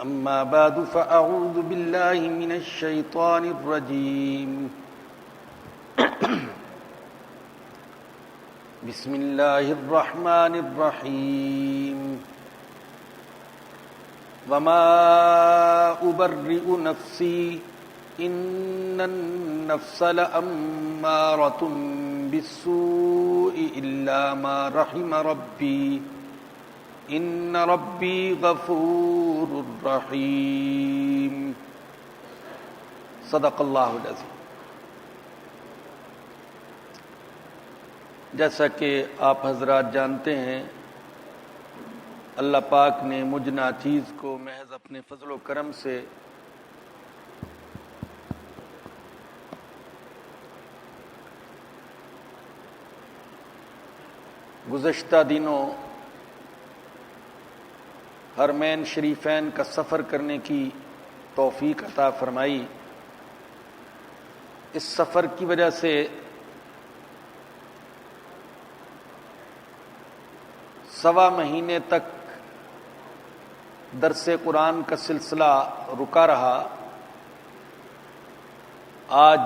أما بعد فأعوذ بالله من الشيطان الرجيم بسم الله الرحمن الرحيم وما أبرئ نفسي إن النفس لأمارة بالسوء إلا ما رحم ربي ان ربی غفور رحیم صدق اللہ العظیم۔ جیسا کہ آپ حضرات جانتے ہیں، اللہ پاک نے مجھ ناچیز کو محض اپنے فضل و کرم سے گزشتہ دنوں حرمین شریفین کا سفر کرنے کی توفیق عطا فرمائی۔ اس سفر کی وجہ سے سوا مہینے تک درس قرآن کا سلسلہ رکا رہا۔ آج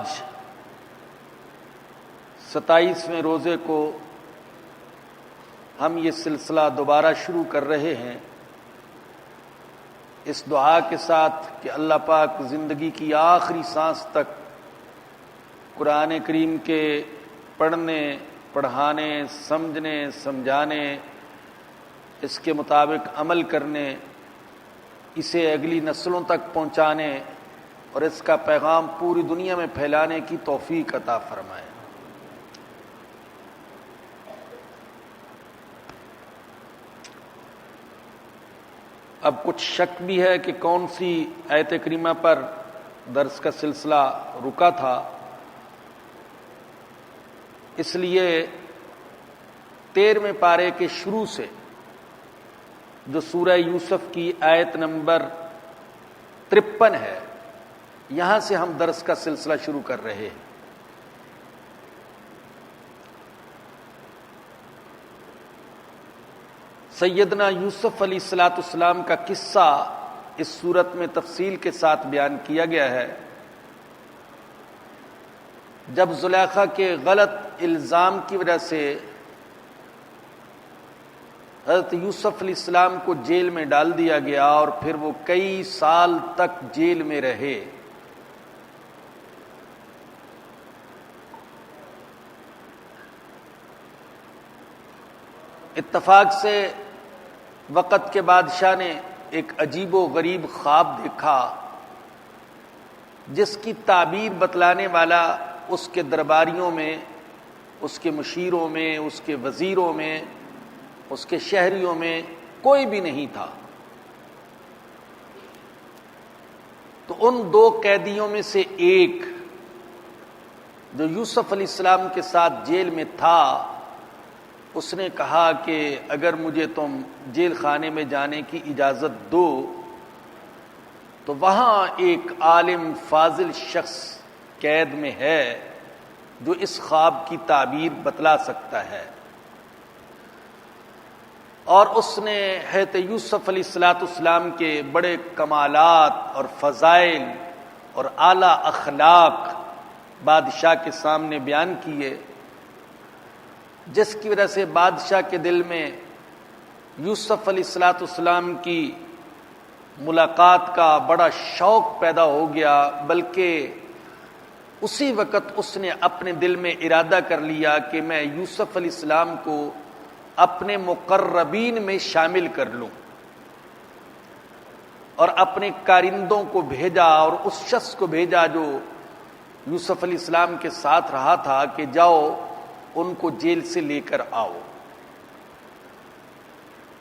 27ویں روزے کو ہم یہ سلسلہ دوبارہ شروع کر رہے ہیں، اس دعا کے ساتھ کہ اللہ پاک زندگی کی آخری سانس تک قرآن کریم کے پڑھنے، پڑھانے، سمجھنے، سمجھانے، اس کے مطابق عمل کرنے، اسے اگلی نسلوں تک پہنچانے اور اس کا پیغام پوری دنیا میں پھیلانے کی توفیق عطا فرمائے۔ اب کچھ شک بھی ہے کہ کون سی آیت کریمہ پر درس کا سلسلہ رکا تھا، اس لیے 13ویں پارے کے شروع سے جو سورہ یوسف کی آیت نمبر 53 ہے، یہاں سے ہم درس کا سلسلہ شروع کر رہے ہیں۔ سیدنا یوسف علیہ السلام کا قصہ اس صورت میں تفصیل کے ساتھ بیان کیا گیا ہے۔ جب زلیخا کے غلط الزام کی وجہ سے حضرت یوسف علیہ السلام کو جیل میں ڈال دیا گیا اور پھر وہ کئی سال تک جیل میں رہے، اتفاق سے وقت کے بادشاہ نے ایک عجیب و غریب خواب دیکھا، جس کی تعبیر بتلانے والا اس کے درباریوں میں، اس کے مشیروں میں، اس کے وزیروں میں، اس کے شہریوں میں کوئی بھی نہیں تھا۔ تو ان 2 قیدیوں میں سے ایک جو یوسف علیہ السلام کے ساتھ جیل میں تھا، اس نے کہا کہ اگر مجھے تم جیل خانے میں جانے کی اجازت دو تو وہاں ایک عالم فاضل شخص قید میں ہے جو اس خواب کی تعبیر بتلا سکتا ہے۔ اور اس نے حضرت یوسف علیہ السلام کے بڑے کمالات اور فضائل اور اعلیٰ اخلاق بادشاہ کے سامنے بیان کیے، جس کی وجہ سے بادشاہ کے دل میں یوسف علیہ السلام کی ملاقات کا بڑا شوق پیدا ہو گیا، بلکہ اسی وقت اس نے اپنے دل میں ارادہ کر لیا کہ میں یوسف علیہ السلام کو اپنے مقربین میں شامل کر لوں، اور اپنے کارندوں کو بھیجا اور اس شخص کو بھیجا جو یوسف علیہ السلام کے ساتھ رہا تھا کہ جاؤ ان کو جیل سے لے کر آؤ۔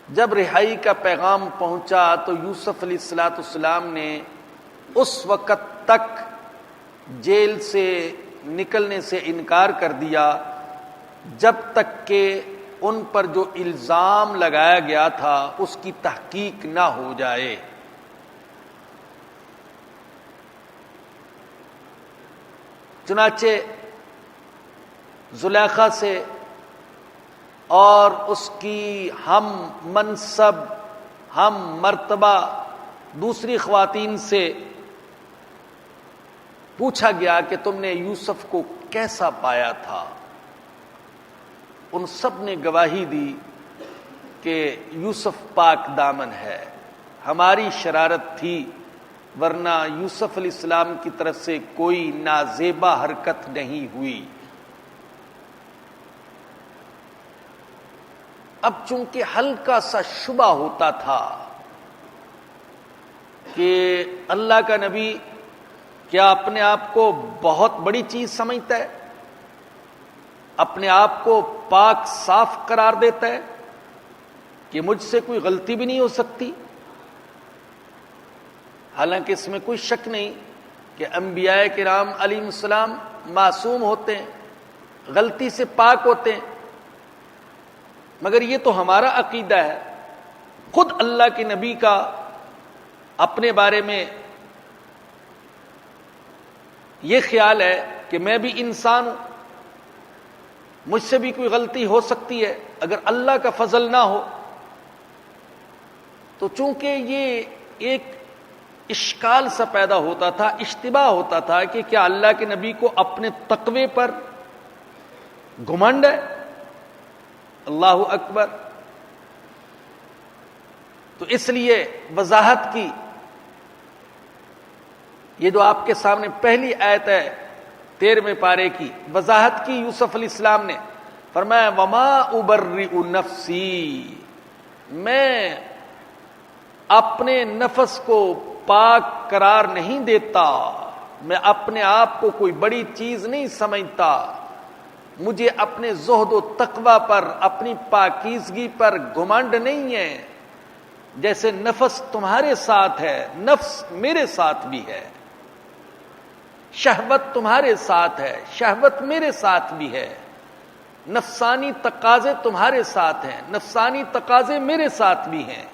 جب رہائی کا پیغام پہنچا تو یوسف علیہ السلام نے اس وقت تک جیل سے نکلنے سے انکار کر دیا جب تک کہ ان پر جو الزام لگایا گیا تھا اس کی تحقیق نہ ہو جائے۔ چنانچہ زلیخا سے اور اس کی ہم منصب، ہم مرتبہ دوسری خواتین سے پوچھا گیا کہ تم نے یوسف کو کیسا پایا تھا؟ ان سب نے گواہی دی کہ یوسف پاک دامن ہے، ہماری شرارت تھی، ورنہ یوسف علیہ السلام کی طرف سے کوئی نازیبا حرکت نہیں ہوئی۔ اب چونکہ ہلکا سا شبہ ہوتا تھا کہ اللہ کا نبی کیا اپنے آپ کو بہت بڑی چیز سمجھتا ہے، اپنے آپ کو پاک صاف قرار دیتا ہے کہ مجھ سے کوئی غلطی بھی نہیں ہو سکتی؟ حالانکہ اس میں کوئی شک نہیں کہ انبیاء کرام علیہ السلام معصوم ہوتے ہیں، غلطی سے پاک ہوتے ہیں، مگر یہ تو ہمارا عقیدہ ہے۔ خود اللہ کے نبی کا اپنے بارے میں یہ خیال ہے کہ میں بھی انسان ہوں، مجھ سے بھی کوئی غلطی ہو سکتی ہے اگر اللہ کا فضل نہ ہو۔ تو چونکہ یہ ایک اشکال سا پیدا ہوتا تھا، اشتباہ ہوتا تھا کہ کیا اللہ کے نبی کو اپنے تقوی پر گھمنڈ ہے؟ اللہ اکبر۔ تو اس لیے وضاحت کی، یہ جو آپ کے سامنے پہلی آیت ہے 13ویں پارے کی، وضاحت کی یوسف علیہ السلام نے، فرمایا وما ابرئ نفسی، میں اپنے نفس کو پاک قرار نہیں دیتا، میں اپنے آپ کو کوئی بڑی چیز نہیں سمجھتا، مجھے اپنے زہد و تقوی پر، اپنی پاکیزگی پر گھمنڈ نہیں ہے۔ جیسے نفس تمہارے ساتھ ہے، نفس میرے ساتھ بھی ہے، شہوت تمہارے ساتھ ہے، شہوت میرے ساتھ بھی ہے، نفسانی تقاضے تمہارے ساتھ ہیں، نفسانی تقاضے میرے ساتھ بھی ہیں،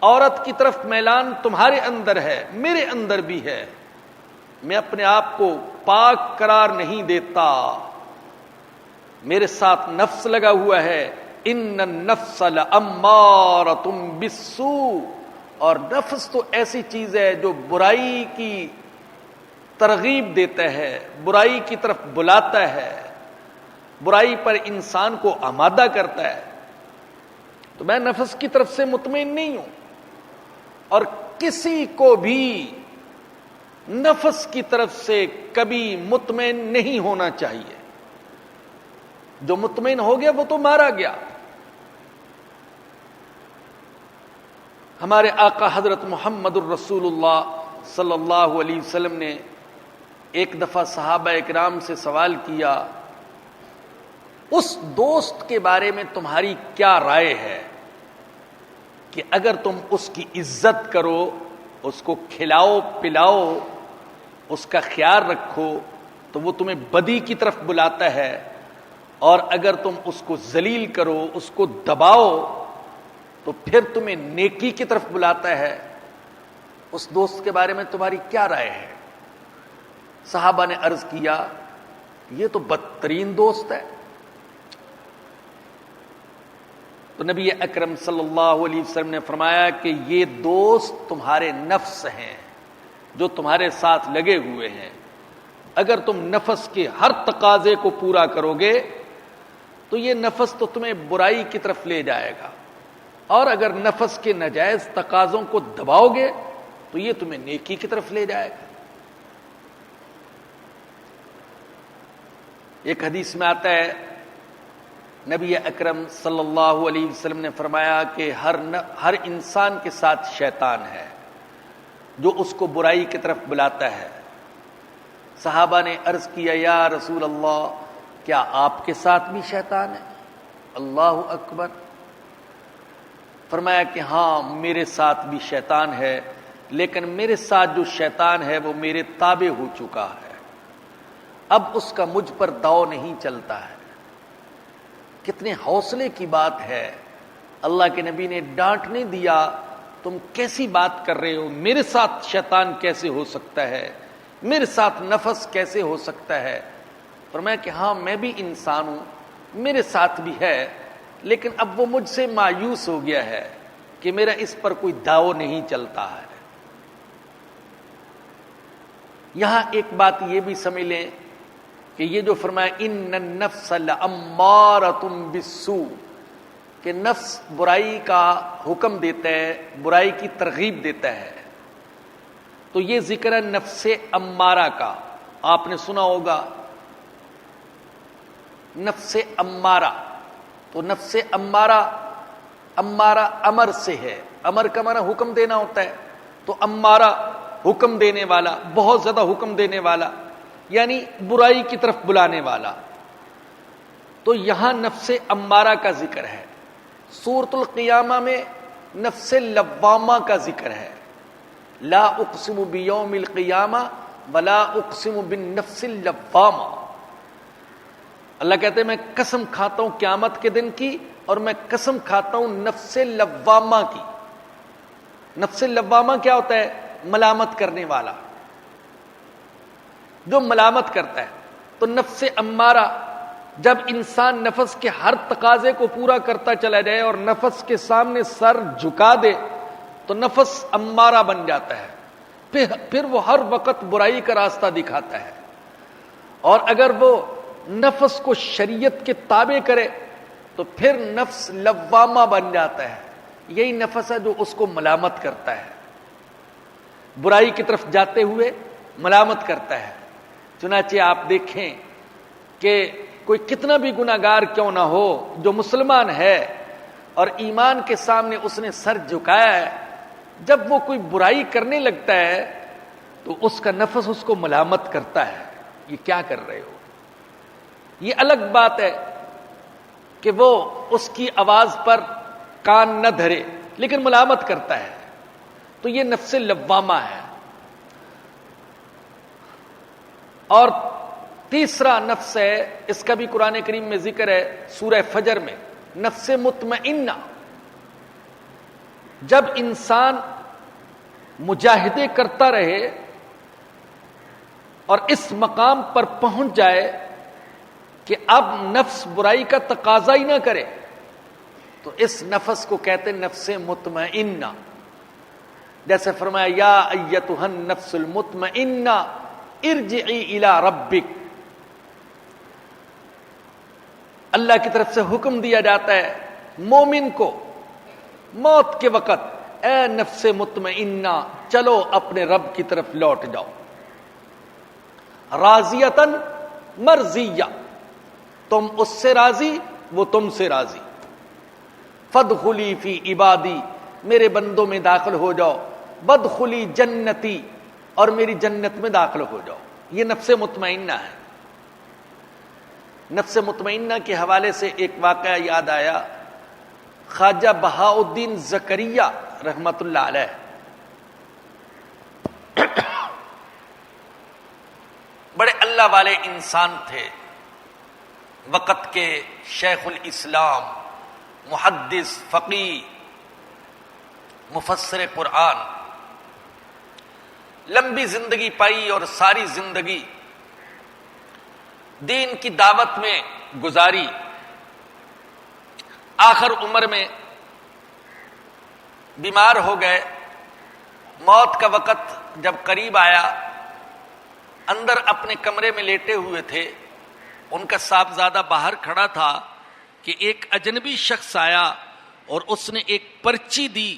عورت کی طرف میلان تمہارے اندر ہے، میرے اندر بھی ہے، میں اپنے آپ کو پاک قرار نہیں دیتا، میرے ساتھ نفس لگا ہوا ہے۔ ان النفس لامارۃ بالسوء، اور نفس تو ایسی چیز ہے جو برائی کی ترغیب دیتا ہے، برائی کی طرف بلاتا ہے، برائی پر انسان کو آمادہ کرتا ہے۔ تو میں نفس کی طرف سے مطمئن نہیں ہوں، اور کسی کو بھی نفس کی طرف سے کبھی مطمئن نہیں ہونا چاہیے۔ جو مطمئن ہو گیا وہ تو مارا گیا۔ ہمارے آقا حضرت محمد الرسول اللہ صلی اللہ علیہ وسلم نے ایک دفعہ صحابہ اکرام سے سوال کیا، اس دوست کے بارے میں تمہاری کیا رائے ہے کہ اگر تم اس کی عزت کرو، اس کو کھلاؤ پلاؤ، اس کا خیال رکھو تو وہ تمہیں بدی کی طرف بلاتا ہے، اور اگر تم اس کو ذلیل کرو، اس کو دباؤ تو پھر تمہیں نیکی کی طرف بلاتا ہے۔ اس دوست کے بارے میں تمہاری کیا رائے ہے؟ صحابہ نے عرض کیا یہ تو بدترین دوست ہے۔ تو نبی اکرم صلی اللہ علیہ وسلم نے فرمایا کہ یہ دوست تمہارے نفس ہیں جو تمہارے ساتھ لگے ہوئے ہیں، اگر تم نفس کے ہر تقاضے کو پورا کرو گے تو یہ نفس تو تمہیں برائی کی طرف لے جائے گا، اور اگر نفس کے ناجائز تقاضوں کو دباؤ گے تو یہ تمہیں نیکی کی طرف لے جائے گا۔ ایک حدیث میں آتا ہے نبی اکرم صلی اللہ علیہ وسلم نے فرمایا کہ ہر انسان کے ساتھ شیطان ہے جو اس کو برائی کی طرف بلاتا ہے۔ صحابہ نے عرض کیا یا رسول اللہ کیا آپ کے ساتھ بھی شیطان ہے؟ اللہ اکبر۔ فرمایا کہ ہاں میرے ساتھ بھی شیطان ہے، لیکن میرے ساتھ جو شیطان ہے وہ میرے تابع ہو چکا ہے، اب اس کا مجھ پر داؤ نہیں چلتا ہے۔ کتنے حوصلے کی بات ہے، اللہ کے نبی نے ڈانٹ نہیں دیا تم کیسی بات کر رہے ہو، میرے ساتھ شیطان کیسے ہو سکتا ہے، میرے ساتھ نفس کیسے ہو سکتا ہے؟ فرمایا کہ ہاں میں بھی انسان ہوں، میرے ساتھ بھی ہے، لیکن اب وہ مجھ سے مایوس ہو گیا ہے کہ میرا اس پر کوئی داؤ نہیں چلتا ہے۔ یہاں ایک بات یہ بھی سمجھ لیں کہ یہ جو فرمایا ان النفس لامارۃ بالسوء، کہ نفس برائی کا حکم دیتا ہے، برائی کی ترغیب دیتا ہے، تو یہ ذکر ہے نفس امارہ کا۔ آپ نے سنا ہوگا نفس امارہ، تو نفس امارہ، امارہ امر سے ہے، امر کا معنی حکم دینا ہوتا ہے، تو امارہ حکم دینے والا، بہت زیادہ حکم دینے والا، یعنی برائی کی طرف بلانے والا۔ تو یہاں نفس امارہ کا ذکر ہے۔ سورۃ القیامہ میں نفس لوامہ کا ذکر ہے، لا اقسم بیوم القیامہ ولا اقسم بالنفس اللوامہ۔ اللہ کہتے ہیں میں قسم کھاتا ہوں قیامت کے دن کی، اور میں قسم کھاتا ہوں نفس لوامہ کی۔ نفس لوامہ کیا ہوتا ہے؟ ملامت کرنے والا، جو ملامت کرتا ہے۔ تو نفس امارہ، جب انسان نفس کے ہر تقاضے کو پورا کرتا چلا جائے اور نفس کے سامنے سر جھکا دے تو نفس امارہ بن جاتا ہے، پھر وہ ہر وقت برائی کا راستہ دکھاتا ہے۔ اور اگر وہ نفس کو شریعت کے تابع کرے تو پھر نفس لوامہ بن جاتا ہے۔ یہی نفس ہے جو اس کو ملامت کرتا ہے، برائی کی طرف جاتے ہوئے ملامت کرتا ہے۔ چنانچہ آپ دیکھیں کہ کوئی کتنا بھی گناہگار کیوں نہ ہو، جو مسلمان ہے اور ایمان کے سامنے اس نے سر جھکایا ہے، جب وہ کوئی برائی کرنے لگتا ہے تو اس کا نفس اس کو ملامت کرتا ہے، یہ کیا کر رہے ہو؟ یہ الگ بات ہے کہ وہ اس کی آواز پر کان نہ دھرے، لیکن ملامت کرتا ہے، تو یہ نفس لوامہ ہے۔ اور تیسرا نفس ہے، اس کا بھی قرآن کریم میں ذکر ہے سورہ فجر میں، نفس مطمئنہ۔ جب انسان مجاہدے کرتا رہے اور اس مقام پر پہنچ جائے کہ اب نفس برائی کا تقاضا ہی نہ کرے، تو اس نفس کو کہتے ہیں نفس مطمئنہ۔ جیسے فرمایا یا ایتھا النفس المطمئنہ ارجعی الی ربک، اللہ کی طرف سے حکم دیا جاتا ہے مومن کو موت کے وقت، اے نفس مطمئنہ چلو اپنے رب کی طرف لوٹ جاؤ، راضیۃ مرضیہ، تم اس سے راضی وہ تم سے راضی، فادخلی فی عبادی، میرے بندوں میں داخل ہو جاؤ، وادخلی جنتی، اور میری جنت میں داخل ہو جاؤ۔ یہ نفس مطمئنہ ہے۔ نفس مطمئنہ کے حوالے سے ایک واقعہ یاد آیا، خواجہ بہاء الدین زکریہ رحمت اللہ علیہ بڑے اللہ والے انسان تھے، وقت کے شیخ الاسلام، محدث، فقیہ، مفسر قرآن، لمبی زندگی پائی اور ساری زندگی دین کی دعوت میں گزاری۔ آخر عمر میں بیمار ہو گئے، موت کا وقت جب قریب آیا، اندر اپنے کمرے میں لیٹے ہوئے تھے، ان کا صاحبزادہ باہر کھڑا تھا کہ ایک اجنبی شخص آیا اور اس نے ایک پرچی دی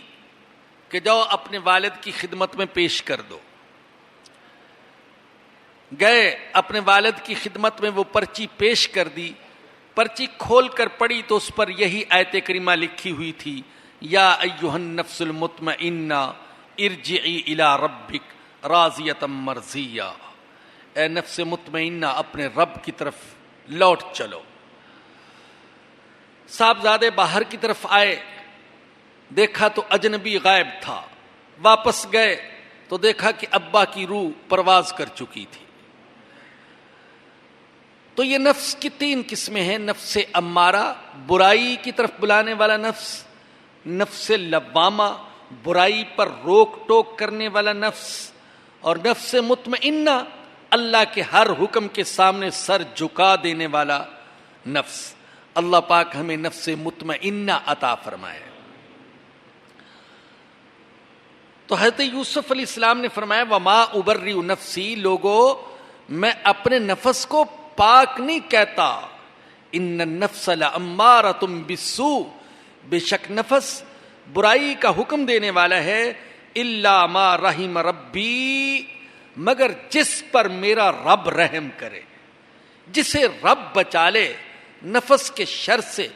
کہ جاؤ اپنے والد کی خدمت میں پیش کر دو۔ گئے اپنے والد کی خدمت میں، وہ پرچی پیش کر دی۔ پرچی کھول کر پڑھی تو اس پر یہی آیت کریمہ لکھی ہوئی تھی، یا ایھا النفس المطمئنہ ارجعی الی ربک راضیۃ مرضیہ، اے نفس مطمئنہ اپنے رب کی طرف لوٹ چلو۔ صاحبزادے باہر کی طرف آئے، دیکھا تو اجنبی غائب تھا، واپس گئے تو دیکھا کہ ابا کی روح پرواز کر چکی تھی۔ تو یہ نفس کی تین قسمیں ہیں، نفس امارہ برائی کی طرف بلانے والا نفس، نفس لوامہ برائی پر روک ٹوک کرنے والا نفس، اور نفس مطمئنہ اللہ کے ہر حکم کے سامنے سر جھکا دینے والا نفس۔ اللہ پاک ہمیں نفس مطمئنہ عطا فرمائے۔ تو حضرت یوسف علیہ السلام نے فرمایا وما ابرئ نفسی، لوگو میں اپنے نفس کو پاک نہیں کہتا، ان النفس لامارۃ بالسوء، بے شک نفس برائی کا حکم دینے والا ہے، الا ما رحم ربی، مگر جس پر میرا رب رحم کرے، جسے رب بچا لے نفس کے شر سے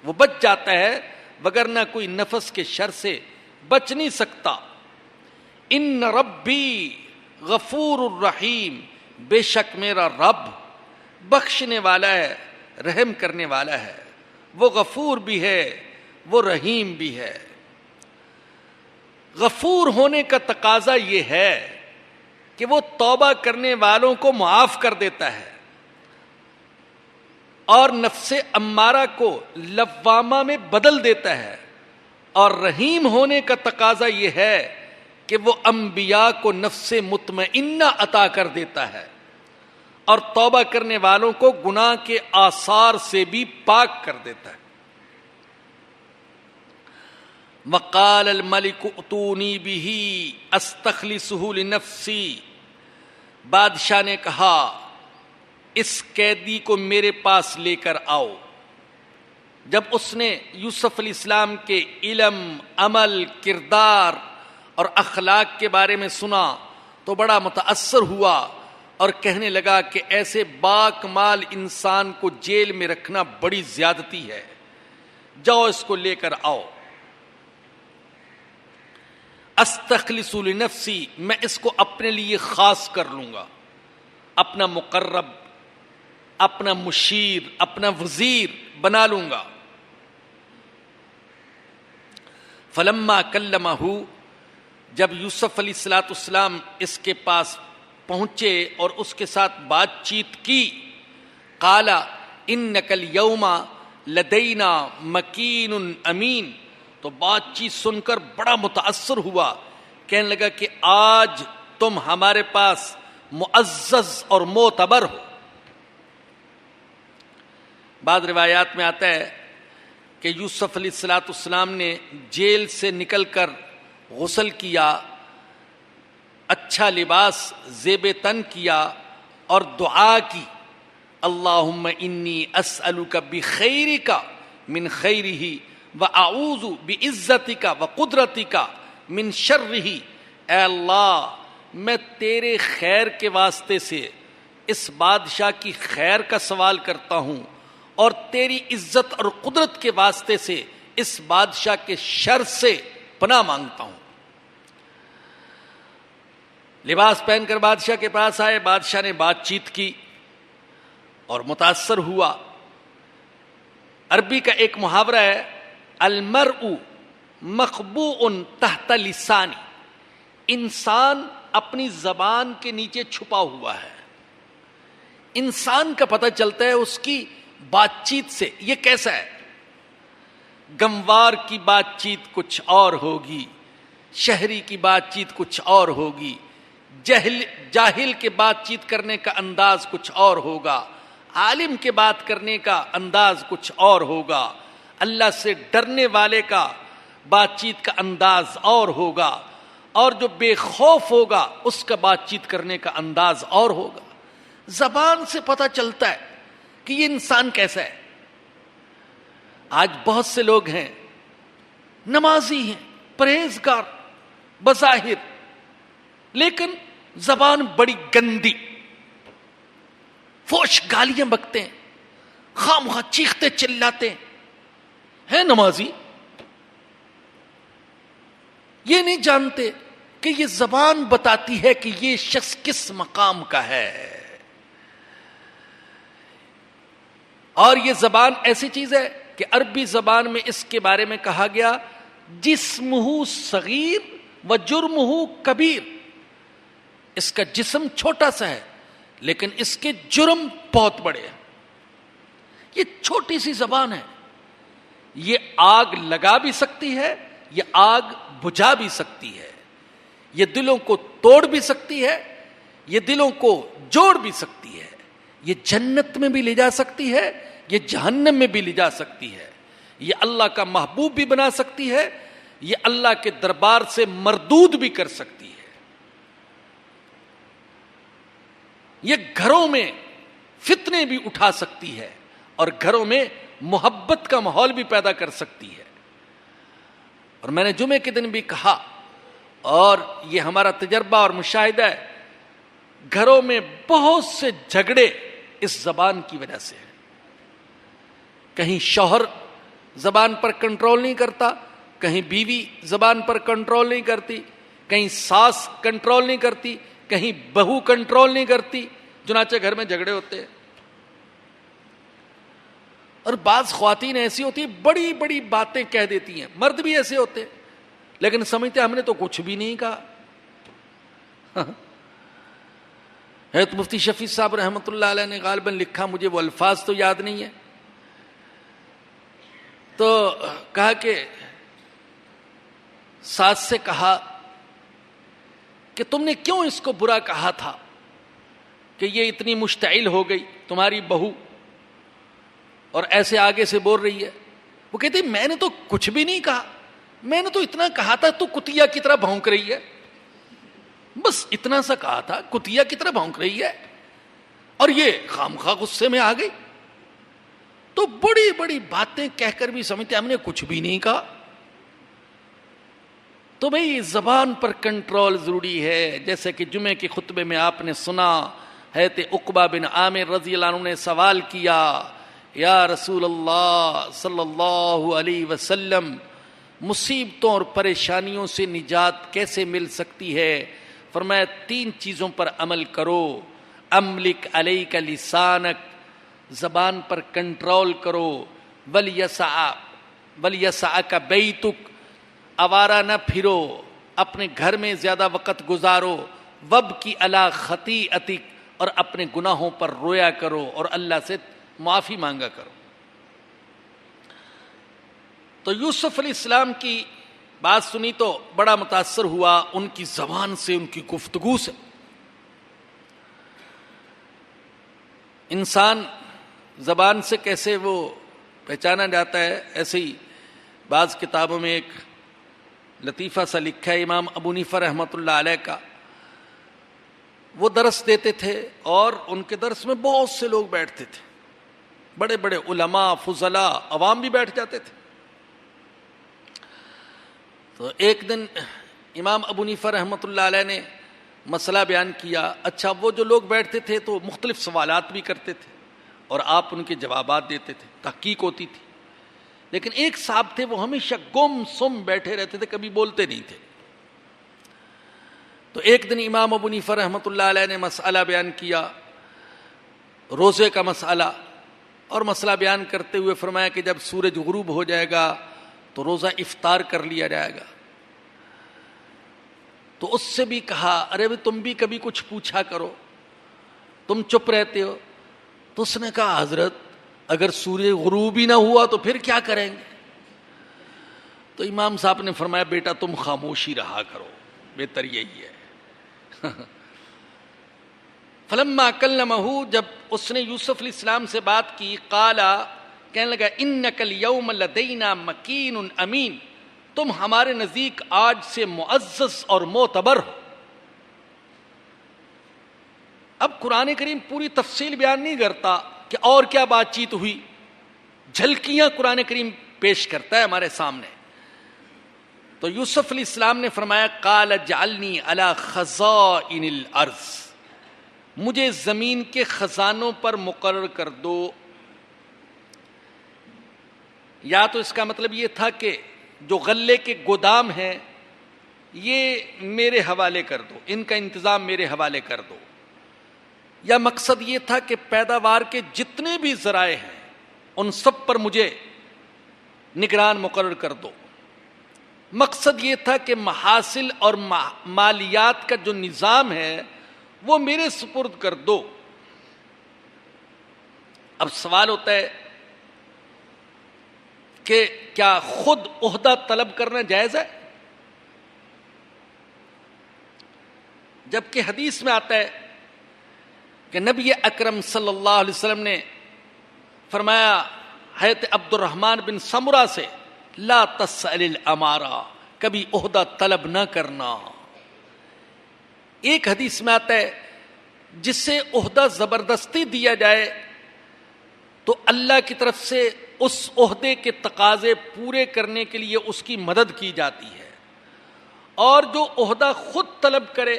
وہ بچ جاتا ہے، وگرنہ کوئی نفس کے شر سے بچ نہیں سکتا۔ ان ربی غفور الرحیم، بے شک میرا رب بخشنے والا ہے، رحم کرنے والا ہے، وہ غفور بھی ہے وہ رحیم بھی ہے۔ غفور ہونے کا تقاضا یہ ہے کہ وہ توبہ کرنے والوں کو معاف کر دیتا ہے، اور نفس امارہ کو لوامہ میں بدل دیتا ہے، اور رحیم ہونے کا تقاضا یہ ہے کہ وہ انبیاء کو نفس مطمئنہ عطا کر دیتا ہے، اور توبہ کرنے والوں کو گناہ کے آثار سے بھی پاک کر دیتا ہے۔ وقال الملک ائتونی بہ استخلصہ لنفسی، بادشاہ نے کہا اس قیدی کو میرے پاس لے کر آؤ۔ جب اس نے یوسف علیہ السلام کے علم، عمل، کردار اور اخلاق کے بارے میں سنا تو بڑا متاثر ہوا اور کہنے لگا کہ ایسے باکمال انسان کو جیل میں رکھنا بڑی زیادتی ہے، جاؤ اس کو لے کر آؤ۔ استخلص لنفسی، میں اس کو اپنے لیے خاص کر لوں گا، اپنا مقرب، اپنا مشیر، اپنا وزیر بنا لوں گا۔ فلما کلمہ، جب یوسف علیہ السلام اس کے پاس پہنچے اور اس کے ساتھ بات چیت کی، قال انک الیوم لدینا مکین امین، تو بات چیت سن کر بڑا متاثر ہوا، کہنے لگا کہ آج تم ہمارے پاس معزز اور معتبر ہو۔ بعض روایات میں آتا ہے کہ یوسف علیہ السلام نے جیل سے نکل کر غسل کیا، اچھا لباس زیب تن کیا اور دعا کی، اللہم انی اسألک بخیرک من خیرہ واعوذ بعزتک وقدرتک من شرہ، اے اللہ میں تیرے خیر کے واسطے سے اس بادشاہ کی خیر کا سوال کرتا ہوں، اور تیری عزت اور قدرت کے واسطے سے اس بادشاہ کے شر سے پناہ مانگتا ہوں۔ لباس پہن کر بادشاہ کے پاس آئے، بادشاہ نے بات چیت کی اور متاثر ہوا۔ عربی کا ایک محاورہ ہے، المرء مخبوء تحت لسانی، انسان اپنی زبان کے نیچے چھپا ہوا ہے۔ انسان کا پتہ چلتا ہے اس کی بات چیت سے، یہ کیسا ہے۔ گنوار کی بات چیت کچھ اور ہوگی، شہری کی بات چیت کچھ اور ہوگی، جاہل کے بات چیت کرنے کا انداز کچھ اور ہوگا، عالم کے بات کرنے کا انداز کچھ اور ہوگا، اللہ سے ڈرنے والے کا بات چیت کا انداز اور ہوگا، اور جو بے خوف ہوگا اس کا بات چیت کرنے کا انداز اور ہوگا۔ زبان سے پتہ چلتا ہے کہ یہ انسان کیسا ہے۔ آج بہت سے لوگ ہیں، نمازی ہیں، پرہیزگار بظاہر، لیکن زبان بڑی گندی، فوش گالیاں بکتے ہیں، خواہ چیختے چلاتے ہیں نمازی، یہ نہیں جانتے کہ یہ زبان بتاتی ہے کہ یہ شخص کس مقام کا ہے۔ اور یہ زبان ایسی چیز ہے کہ عربی زبان میں اس کے بارے میں کہا گیا جسمہ صغیر و جرمہ کبیر، اس کا جسم چھوٹا سا ہے لیکن اس کے جرم بہت بڑے ہیں۔ یہ چھوٹی سی زبان ہے، یہ آگ لگا بھی سکتی ہے، یہ آگ بجھا بھی سکتی ہے، یہ دلوں کو توڑ بھی سکتی ہے، یہ دلوں کو جوڑ بھی سکتی ہے، یہ جنت میں بھی لے جا سکتی ہے، یہ جہنم میں بھی لے جا سکتی ہے، یہ اللہ کا محبوب بھی بنا سکتی ہے، یہ اللہ کے دربار سے مردود بھی کر سکتی ہے. یہ گھروں میں فتنے بھی اٹھا سکتی ہے اور گھروں میں محبت کا ماحول بھی پیدا کر سکتی ہے. اور میں نے جمعے کے دن بھی کہا، اور یہ ہمارا تجربہ اور مشاہدہ ہے، گھروں میں بہت سے جھگڑے اس زبان کی وجہ سے ہیں. کہیں شوہر زبان پر کنٹرول نہیں کرتا، کہیں بیوی زبان پر کنٹرول نہیں کرتی، کہیں ساس کنٹرول نہیں کرتی، کہیں بہو کنٹرول نہیں کرتی، چنانچہ گھر میں جھگڑے ہوتے ہیں. اور بعض خواتین ایسی ہوتی ہیں بڑی بڑی باتیں کہہ دیتی ہیں، مرد بھی ایسے ہوتے ہیں لیکن سمجھتے ہم نے تو کچھ بھی نہیں کہا. حضرت مفتی شفیع صاحب رحمۃ اللہ علیہ نے غالباً لکھا، مجھے وہ الفاظ تو یاد نہیں ہے، تو کہا کہ ساس سے کہا کہ تم نے کیوں اس کو برا کہا تھا کہ یہ اتنی مشتعل ہو گئی تمہاری بہو اور ایسے آگے سے بول رہی ہے. وہ کہتی میں نے تو کچھ بھی نہیں کہا، میں نے تو اتنا کہا تھا تو کتیا کی طرح بھونک رہی ہے، بس اتنا سا کہا تھا، کتیا کی طرح بھونک رہی ہے اور یہ خامخواہ غصے میں آ گئی. تو بڑی بڑی باتیں کہہ کر بھی سمجھتے ہم نے کچھ بھی نہیں کہا. تو بھئی زبان پر کنٹرول ضروری ہے. جیسے کہ جمعے کے خطبے میں آپ نے سنا، حضرت عقبہ بن عامر رضی اللہ عنہ نے سوال کیا، یا رسول اللہ صلی اللہ علیہ وسلم، مصیبتوں اور پریشانیوں سے نجات کیسے مل سکتی ہے؟ فرمایا 3 چیزوں پر عمل کرو. املک علیک لسانک، زبان پر کنٹرول کرو. ولیسعک بیتک، آوارہ نہ پھرو، اپنے گھر میں زیادہ وقت گزارو. وابکی علی خطیئتک، اور اپنے گناہوں پر رویا کرو اور اللہ سے معافی مانگا کرو. تو یوسف علیہ السلام کی بات سنی تو بڑا متاثر ہوا ان کی زبان سے، ان کی گفتگو سے. انسان زبان سے کیسے وہ پہچانا جاتا ہے، ایسے ہی بعض کتابوں میں ایک لطیفہ سا لکھا ہے امام ابو حنیفہ رحمۃ اللہ علیہ کا. وہ درس دیتے تھے اور ان کے درس میں بہت سے لوگ بیٹھتے تھے، بڑے بڑے علماء، فضلاء، عوام بھی بیٹھ جاتے تھے. تو ایک دن امام ابو حنیفہ رحمۃ اللہ علیہ نے مسئلہ بیان کیا. اچھا، وہ جو لوگ بیٹھتے تھے تو مختلف سوالات بھی کرتے تھے اور آپ ان کے جوابات دیتے تھے، تحقیق ہوتی تھی. لیکن ایک صاحب تھے وہ ہمیشہ گم سم بیٹھے رہتے تھے، کبھی بولتے نہیں تھے. تو ایک دن امام ابو حنیفہ رحمۃ اللہ علیہ نے مسئلہ بیان کیا، روزے کا مسئلہ، اور مسئلہ بیان کرتے ہوئے فرمایا کہ جب سورج غروب ہو جائے گا تو روزہ افطار کر لیا جائے گا. تو اس سے بھی کہا ارے بھائی تم بھی کبھی کچھ پوچھا کرو، تم چپ رہتے ہو. تو اس نے کہا حضرت اگر سورج غروب ہی نہ ہوا تو پھر کیا کریں گے؟ تو امام صاحب نے فرمایا بیٹا تم خاموشی رہا کرو، بہتر یہی ہے. فلما کلمہ، جب اس نے یوسف علیہ السلام سے بات کی، قالا، کہنے لگا انک الیوم لدینا مکین امین، تم ہمارے نزدیک آج سے معزز اور معتبر ہو. اب قرآن کریم پوری تفصیل بیان نہیں کرتا کہ اور کیا بات چیت ہوئی، جھلکیاں قرآن کریم پیش کرتا ہے ہمارے سامنے. تو یوسف علیہ السلام نے فرمایا قال اجعلنی علی خزائن الارض، مجھے زمین کے خزانوں پر مقرر کر دو. یا تو اس کا مطلب یہ تھا کہ جو غلے کے گودام ہیں یہ میرے حوالے کر دو، ان کا انتظام میرے حوالے کر دو. یا مقصد یہ تھا کہ پیداوار کے جتنے بھی ذرائع ہیں ان سب پر مجھے نگران مقرر کر دو. مقصد یہ تھا کہ محاصل اور مالیات کا جو نظام ہے وہ میرے سپرد کر دو. اب سوال ہوتا ہے کہ کیا خود عہدہ طلب کرنا جائز ہے؟ جبکہ حدیث میں آتا ہے کہ نبی اکرم صلی اللہ علیہ وسلم نے فرمایا حضرت عبد الرحمن بن سمرہ سے لا تسأل الامارہ، کبھی عہدہ طلب نہ کرنا. ایک حدیث میں آتا ہے جس سے عہدہ زبردستی دیا جائے تو اللہ کی طرف سے اس عہدے کے تقاضے پورے کرنے کے لیے اس کی مدد کی جاتی ہے، اور جو عہدہ خود طلب کرے،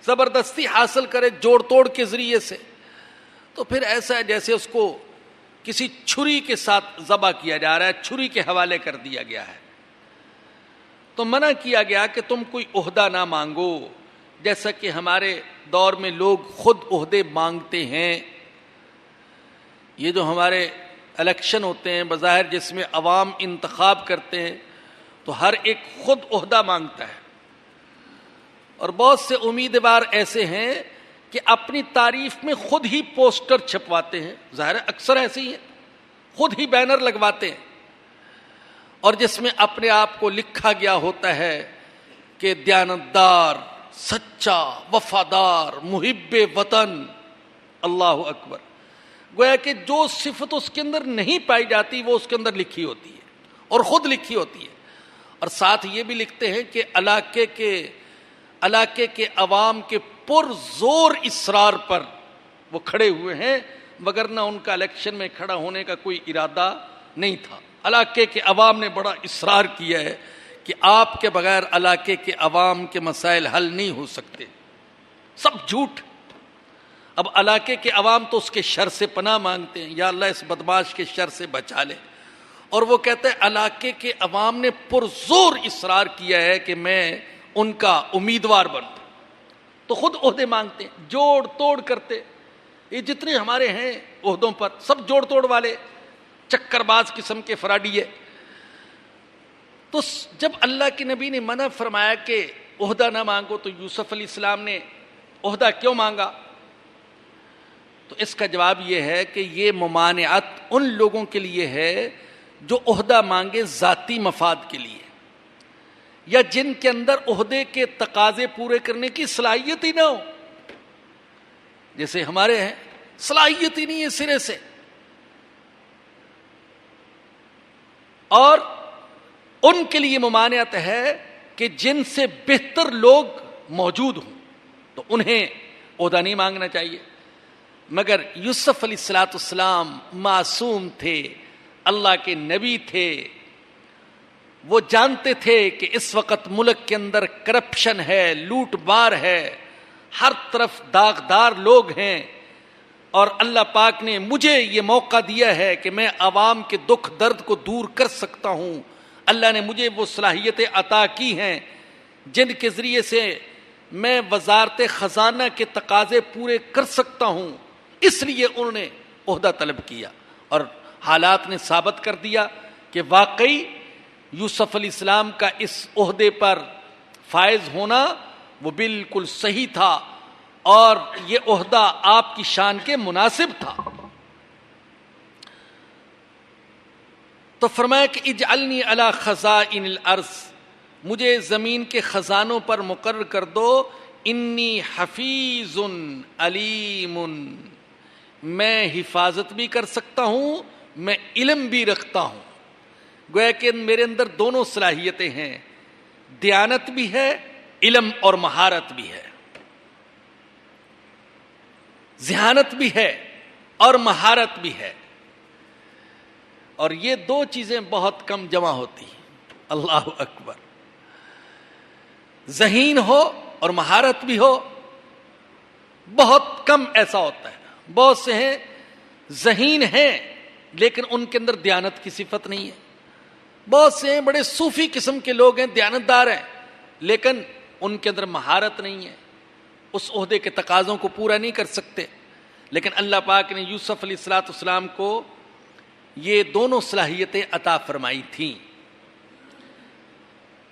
زبردستی حاصل کرے جوڑ توڑ کے ذریعے سے، تو پھر ایسا ہے جیسے اس کو کسی چھری کے ساتھ ذبح کیا جا رہا ہے، چھری کے حوالے کر دیا گیا ہے. تو منع کیا گیا کہ تم کوئی عہدہ نہ مانگو، جیسا کہ ہمارے دور میں لوگ خود عہدے مانگتے ہیں. یہ جو ہمارے الیکشن ہوتے ہیں بظاہر جس میں عوام انتخاب کرتے ہیں، تو ہر ایک خود عہدہ مانگتا ہے، اور بہت سے امیدوار ایسے ہیں کہ اپنی تعریف میں خود ہی پوسٹر چھپواتے ہیں، ظاہر ہے اکثر ایسے ہی ہیں، خود ہی بینر لگواتے ہیں، اور جس میں اپنے آپ کو لکھا گیا ہوتا ہے کہ دیانتدار، سچا، وفادار، محب وطن. اللہ اکبر. گویا کہ جو صفت اس کے اندر نہیں پائی جاتی وہ اس کے اندر لکھی ہوتی ہے اور خود لکھی ہوتی ہے. اور ساتھ یہ بھی لکھتے ہیں کہ علاقے کے عوام کے پرزور اصرار پر وہ کھڑے ہوئے ہیں، وگرنہ ان کا الیکشن میں کھڑا ہونے کا کوئی ارادہ نہیں تھا. علاقے کے عوام نے بڑا اصرار کیا ہے کہ آپ کے بغیر علاقے کے عوام کے مسائل حل نہیں ہو سکتے. سب جھوٹ. اب علاقے کے عوام تو اس کے شر سے پناہ مانگتے ہیں، یا اللہ اس بدماش کے شر سے بچا لے، اور وہ کہتے ہیں علاقے کے عوام نے پرزور اصرار کیا ہے کہ میں ان کا امیدوار بنوں، تو خود عہدے مانگتے ہیں، جوڑ توڑ کرتے. یہ جتنے ہمارے ہیں عہدوں پر سب جوڑ توڑ والے، چکر باز قسم کے فراڈی ہے. تو جب اللہ کے نبی نے منع فرمایا کہ عہدہ نہ مانگو، تو یوسف علیہ السلام نے عہدہ کیوں مانگا؟ تو اس کا جواب یہ ہے کہ یہ ممانعت ان لوگوں کے لیے ہے جو عہدہ مانگے ذاتی مفاد کے لیے، یا جن کے اندر عہدے کے تقاضے پورے کرنے کی صلاحیت ہی نہ ہو. جیسے ہمارے ہیں صلاحیت ہی نہیں ہے سرے سے، اور ان کے لیے ممانعت ہے کہ جن سے بہتر لوگ موجود ہوں تو انہیں عہدہ نہیں مانگنا چاہیے. مگر یوسف علیہ الصلوۃ والسلام معصوم تھے، اللہ کے نبی تھے، وہ جانتے تھے کہ اس وقت ملک کے اندر کرپشن ہے، لوٹ مار ہے، ہر طرف داغدار لوگ ہیں، اور اللہ پاک نے مجھے یہ موقع دیا ہے کہ میں عوام کے دکھ درد کو دور کر سکتا ہوں. اللہ نے مجھے وہ صلاحیتیں عطا کی ہیں جن کے ذریعے سے میں وزارت خزانہ کے تقاضے پورے کر سکتا ہوں. اس لیے انہوں نے عہدہ طلب کیا، اور حالات نے ثابت کر دیا کہ واقعی یوسف علیہ السلام کا اس عہدے پر فائز ہونا وہ بالکل صحیح تھا، اور یہ عہدہ آپ کی شان کے مناسب تھا. تو فرمایا کہ اجعلنی علی خزائن الارض، مجھے زمین کے خزانوں پر مقرر کر دو. انی حفیظ علیم، میں حفاظت بھی کر سکتا ہوں، میں علم بھی رکھتا ہوں. گویا کہ میرے اندر دونوں صلاحیتیں ہیں، دیانت بھی ہے، علم اور مہارت بھی ہے، ذہانت بھی ہے اور مہارت بھی ہے. اور یہ دو چیزیں بہت کم جمع ہوتی ہیں. اللہ اکبر. ذہین ہو اور مہارت بھی ہو، بہت کم ایسا ہوتا ہے. بہت سے ہیں ذہین ہیں لیکن ان کے اندر دیانت کی صفت نہیں ہے. بہت سے ہیں بڑے صوفی قسم کے لوگ ہیں، دیانتدار ہیں، لیکن ان کے اندر مہارت نہیں ہے، اس عہدے کے تقاضوں کو پورا نہیں کر سکتے. لیکن اللہ پاک نے یوسف علیہ الصلوۃ والسلام کو یہ دونوں صلاحیتیں عطا فرمائی تھیں.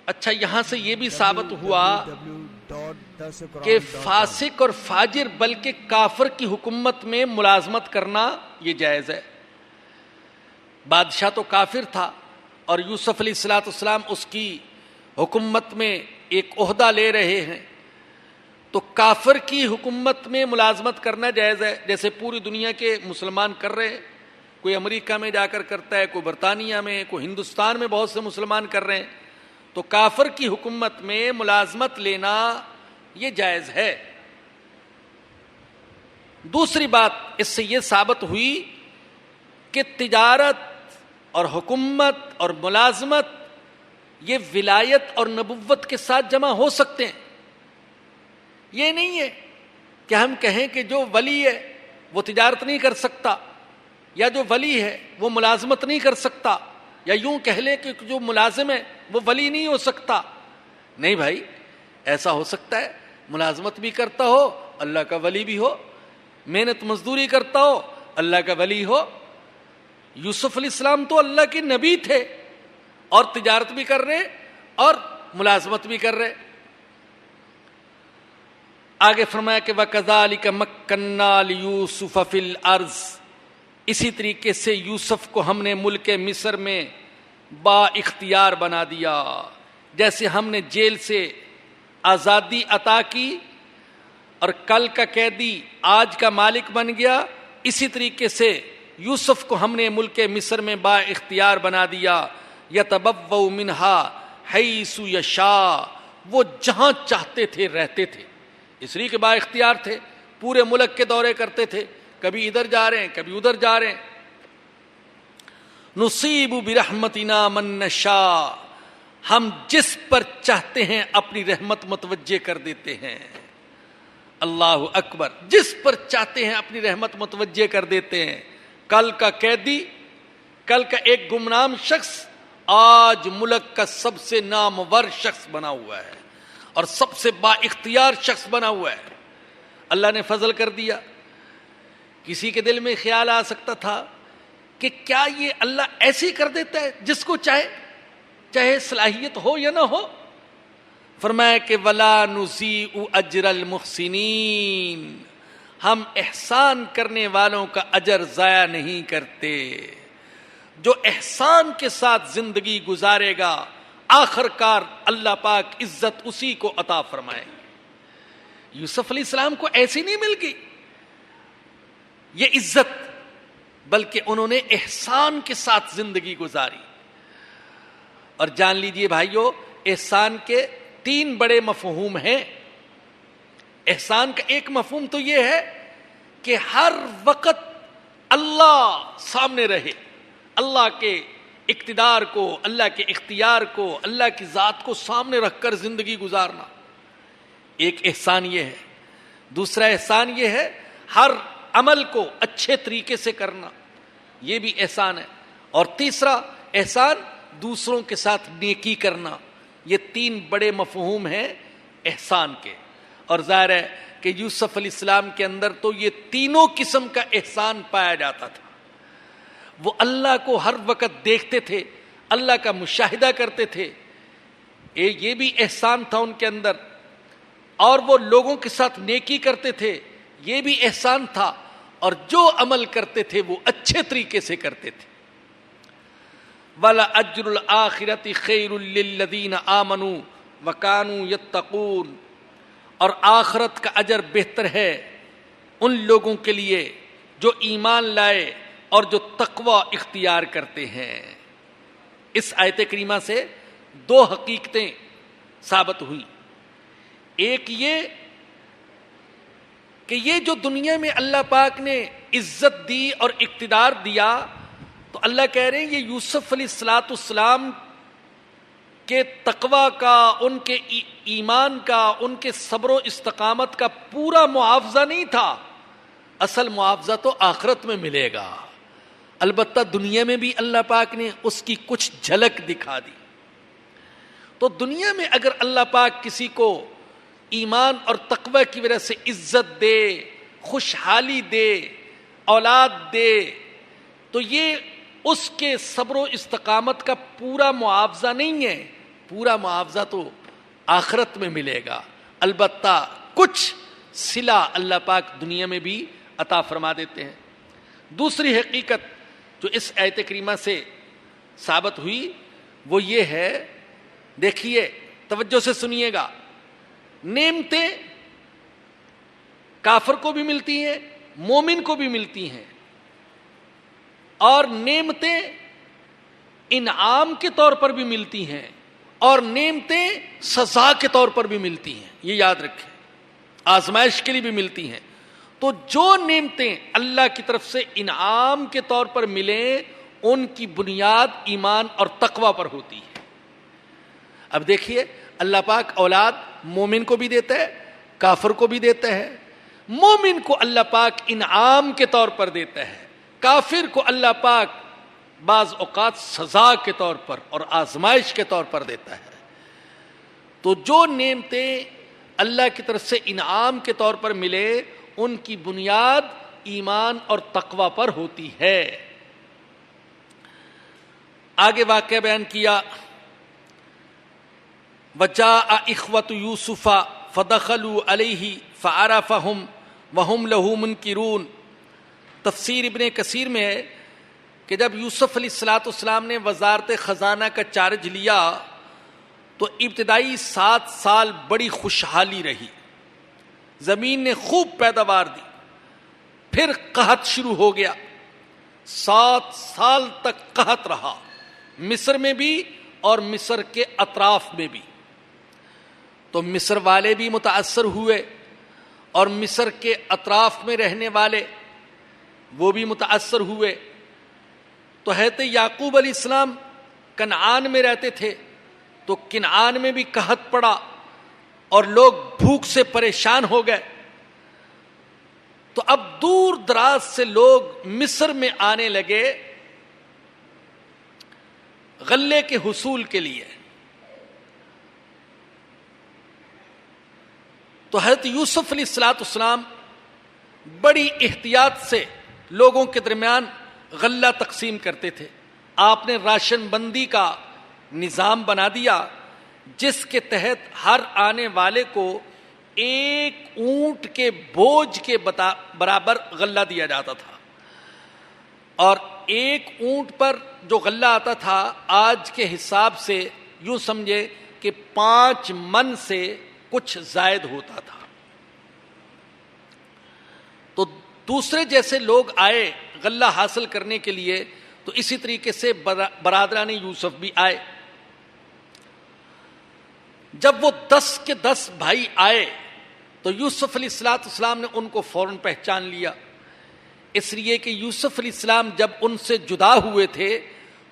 اچھا، یہاں سے یہ بھی ثابت ہوا کہ فاسق اور فاجر بلکہ کافر کی حکومت میں ملازمت کرنا یہ جائز ہے. بادشاہ تو کافر تھا اور یوسف علیہ الصلوۃ والسلام اس کی حکومت میں ایک عہدہ لے رہے ہیں، تو کافر کی حکومت میں ملازمت کرنا جائز ہے، جیسے پوری دنیا کے مسلمان کر رہے ہیں. کوئی امریکہ میں جا کر کرتا ہے، کوئی برطانیہ میں، کوئی ہندوستان میں بہت سے مسلمان کر رہے ہیں. تو کافر کی حکومت میں ملازمت لینا یہ جائز ہے۔ دوسری بات اس سے یہ ثابت ہوئی کہ تجارت اور حکومت اور ملازمت یہ ولایت اور نبوت کے ساتھ جمع ہو سکتے ہیں۔ یہ نہیں ہے کہ ہم کہیں کہ جو ولی ہے وہ تجارت نہیں کر سکتا، یا جو ولی ہے وہ ملازمت نہیں کر سکتا، یا یوں کہہ لیں کہ جو ملازم ہے وہ ولی نہیں ہو سکتا۔ نہیں بھائی، ایسا ہو سکتا ہے ملازمت بھی کرتا ہو اللہ کا ولی بھی ہو، محنت مزدوری کرتا ہو اللہ کا ولی ہو۔ یوسف علیہ السلام تو اللہ کے نبی تھے اور تجارت بھی کر رہے اور ملازمت بھی کر رہے۔ آگے فرمایا کہ وَكَذَلِكَ مَكَّنَّا لِيُوسُفَ فِي الْأَرْضِ، اسی طریقے سے یوسف کو ہم نے ملک مصر میں با اختیار بنا دیا، جیسے ہم نے جیل سے آزادی عطا کی اور کل کا قیدی آج کا مالک بن گیا، اسی طریقے سے یوسف کو ہم نے ملک مصر میں با اختیار بنا دیا۔ یتبوأ منہا حیث یشاء، وہ جہاں چاہتے تھے رہتے تھے، اس لیے کہ با اختیار تھے، پورے ملک کے دورے کرتے تھے، کبھی ادھر جا رہے ہیں کبھی ادھر جا رہے ہیں۔ نصیب برحمتنا من نشاء، ہم جس پر چاہتے ہیں اپنی رحمت متوجہ کر دیتے ہیں۔ اللہ اکبر، جس پر چاہتے ہیں اپنی رحمت متوجہ کر دیتے ہیں۔ کل کا قیدی، کل کا ایک گمنام شخص آج ملک کا سب سے نامور شخص بنا ہوا ہے اور سب سے با اختیار شخص بنا ہوا ہے۔ اللہ نے فضل کر دیا۔ کسی کے دل میں خیال آ سکتا تھا کہ کیا یہ اللہ ایسے ہی کر دیتا ہے جس کو چاہے، چاہے صلاحیت ہو یا نہ ہو؟ فرمایا کہ وَلَا نُضِيعُ أَجْرَ الْمُحْسِنِينَ، ہم احسان کرنے والوں کا اجر ضائع نہیں کرتے۔ جو احسان کے ساتھ زندگی گزارے گا آخر کار اللہ پاک عزت اسی کو عطا فرمائے۔ یوسف علیہ السلام کو ایسی نہیں مل گئی یہ عزت، بلکہ انہوں نے احسان کے ساتھ زندگی گزاری۔ اور جان لیجئے بھائیو، احسان کے 3 بڑے مفہوم ہیں۔ احسان کا ایک مفہوم تو یہ ہے کہ ہر وقت اللہ سامنے رہے، اللہ کے اقتدار کو، اللہ کے اختیار کو، اللہ کی ذات کو سامنے رکھ کر زندگی گزارنا، ایک احسان یہ ہے۔ دوسرا احسان یہ ہے ہر عمل کو اچھے طریقے سے کرنا، یہ بھی احسان ہے۔ اور تیسرا احسان دوسروں کے ساتھ نیکی کرنا۔ یہ 3 بڑے مفہوم ہیں احسان کے، اور ظاہر ہے کہ یوسف علیہ السلام کے اندر تو یہ تینوں قسم کا احسان پایا جاتا تھا۔ وہ اللہ کو ہر وقت دیکھتے تھے، اللہ کا مشاہدہ کرتے تھے، یہ بھی احسان تھا ان کے اندر، اور وہ لوگوں کے ساتھ نیکی کرتے تھے، یہ بھی احسان تھا، اور جو عمل کرتے تھے وہ اچھے طریقے سے کرتے تھے۔ وَلَأَجْرُ الْآخِرَةِ خَيْرٌ لِّلَّذِينَ آمَنُوا وَكَانُوا يَتَّقُونَ، اور آخرت کا اجر بہتر ہے ان لوگوں کے لیے جو ایمان لائے اور جو تقوی اختیار کرتے ہیں۔ اس آیت کریمہ سے 2 حقیقتیں ثابت ہوئی۔ ایک یہ کہ یہ جو دنیا میں اللہ پاک نے عزت دی اور اقتدار دیا، تو اللہ کہہ رہے ہیں یہ یوسف علیہ السلام کے تقوی کا، ان کے ایمان کا، ان کے صبر و استقامت کا پورا معاوضہ نہیں تھا، اصل معاوضہ تو آخرت میں ملے گا۔ البتہ دنیا میں بھی اللہ پاک نے اس کی کچھ جھلک دکھا دی۔ تو دنیا میں اگر اللہ پاک کسی کو ایمان اور تقوی کی وجہ سے عزت دے، خوشحالی دے، اولاد دے، تو یہ اس کے صبر و استقامت کا پورا معاوضہ نہیں ہے، پورا معاوضہ تو آخرت میں ملے گا۔ البتہ کچھ صلہ اللہ پاک دنیا میں بھی عطا فرما دیتے ہیں۔ دوسری حقیقت جو اس آیت کریمہ سے ثابت ہوئی وہ یہ ہے، دیکھیے توجہ سے سنیے گا، نعمتیں کافر کو بھی ملتی ہیں، مومن کو بھی ملتی ہیں، اور نعمتیں انعام کے طور پر بھی ملتی ہیں اور نعمتیں سزا کے طور پر بھی ملتی ہیں، یہ یاد رکھیں، آزمائش کے لیے بھی ملتی ہیں۔ تو جو نعمتیں اللہ کی طرف سے انعام کے طور پر ملیں ان کی بنیاد ایمان اور تقوی پر ہوتی ہے۔ اب دیکھیے اللہ پاک اولاد مومن کو بھی دیتا ہے، کافر کو بھی دیتا ہے۔ مومن کو اللہ پاک انعام کے طور پر دیتا ہے، کافر کو اللہ پاک بعض اوقات سزا کے طور پر اور آزمائش کے طور پر دیتا ہے۔ تو جو نعمتیں اللہ کی طرف سے انعام کے طور پر ملے ان کی بنیاد ایمان اور تقوی پر ہوتی ہے۔ آگے واقعہ بیان کیا، وجاء اخوۃ یوسف فدخلوا علیہ فعرفہم وہم لہ منکرون۔ تفسیر ابن کثیر میں ہے کہ جب یوسف علیہ السلام نے وزارت خزانہ کا چارج لیا تو ابتدائی 7 سال بڑی خوشحالی رہی، زمین نے خوب پیداوار دی۔ پھر قحط شروع ہو گیا، 7 سال تک قحط رہا، مصر میں بھی اور مصر کے اطراف میں بھی۔ تو مصر والے بھی متاثر ہوئے اور مصر کے اطراف میں رہنے والے وہ بھی متاثر ہوئے۔ تو حضرت یعقوب علیہ السلام کنعان میں رہتے تھے تو کنعان میں بھی قحط پڑا اور لوگ بھوک سے پریشان ہو گئے۔ تو اب دور دراز سے لوگ مصر میں آنے لگے غلے کے حصول کے لیے۔ تو حضرت یوسف علیہ السلام بڑی احتیاط سے لوگوں کے درمیان غلہ تقسیم کرتے تھے۔ آپ نے راشن بندی کا نظام بنا دیا جس کے تحت ہر آنے والے کو 1 اونٹ کے بوجھ کے برابر غلہ دیا جاتا تھا، اور 1 اونٹ پر جو غلہ آتا تھا آج کے حساب سے یوں سمجھے کہ 5 من سے کچھ زائد ہوتا تھا۔ تو دوسرے جیسے لوگ آئے غلہ حاصل کرنے کے لیے تو اسی طریقے سے برادران یوسف بھی آئے۔ جب وہ 10 کے 10 بھائی آئے تو یوسف علیہ السلام نے ان کو فوراً پہچان لیا، اس لیے کہ یوسف علیہ السلام جب ان سے جدا ہوئے تھے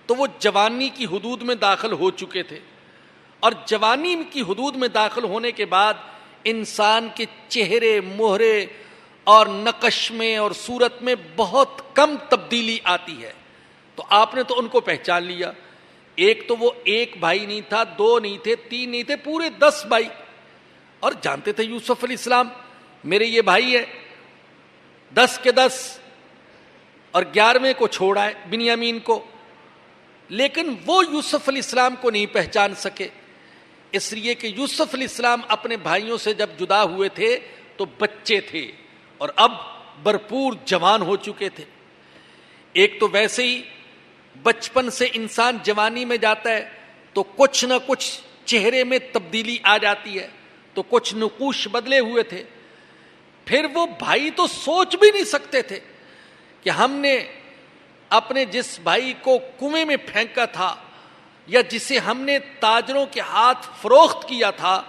تو وہ جوانی کی حدود میں داخل ہو چکے تھے، اور جوانی کی حدود میں داخل ہونے کے بعد انسان کے چہرے مہرے اور نقش میں اور صورت میں بہت کم تبدیلی آتی ہے۔ تو آپ نے تو ان کو پہچان لیا۔ ایک تو وہ 1 بھائی نہیں تھا، 2 نہیں تھے، 3 نہیں تھے، پورے 10 بھائی، اور جانتے تھے یوسف علیہ السلام میرے یہ بھائی ہے، 10 کے 10، اور 11ویں کو چھوڑا ہے بنیامین کو۔ لیکن وہ یوسف علیہ السلام کو نہیں پہچان سکے، اس لیے کہ یوسف علیہ السلام اپنے بھائیوں سے جب جدا ہوئے تھے تو بچے تھے اور اب بھرپور جوان ہو چکے تھے۔ ایک تو ویسے ہی بچپن سے انسان جوانی میں جاتا ہے تو کچھ نہ کچھ چہرے میں تبدیلی آ جاتی ہے، تو کچھ نقوش بدلے ہوئے تھے۔ پھر وہ بھائی تو سوچ بھی نہیں سکتے تھے کہ ہم نے اپنے جس بھائی کو کنویں میں پھینکا تھا یا جسے ہم نے تاجروں کے ہاتھ فروخت کیا تھا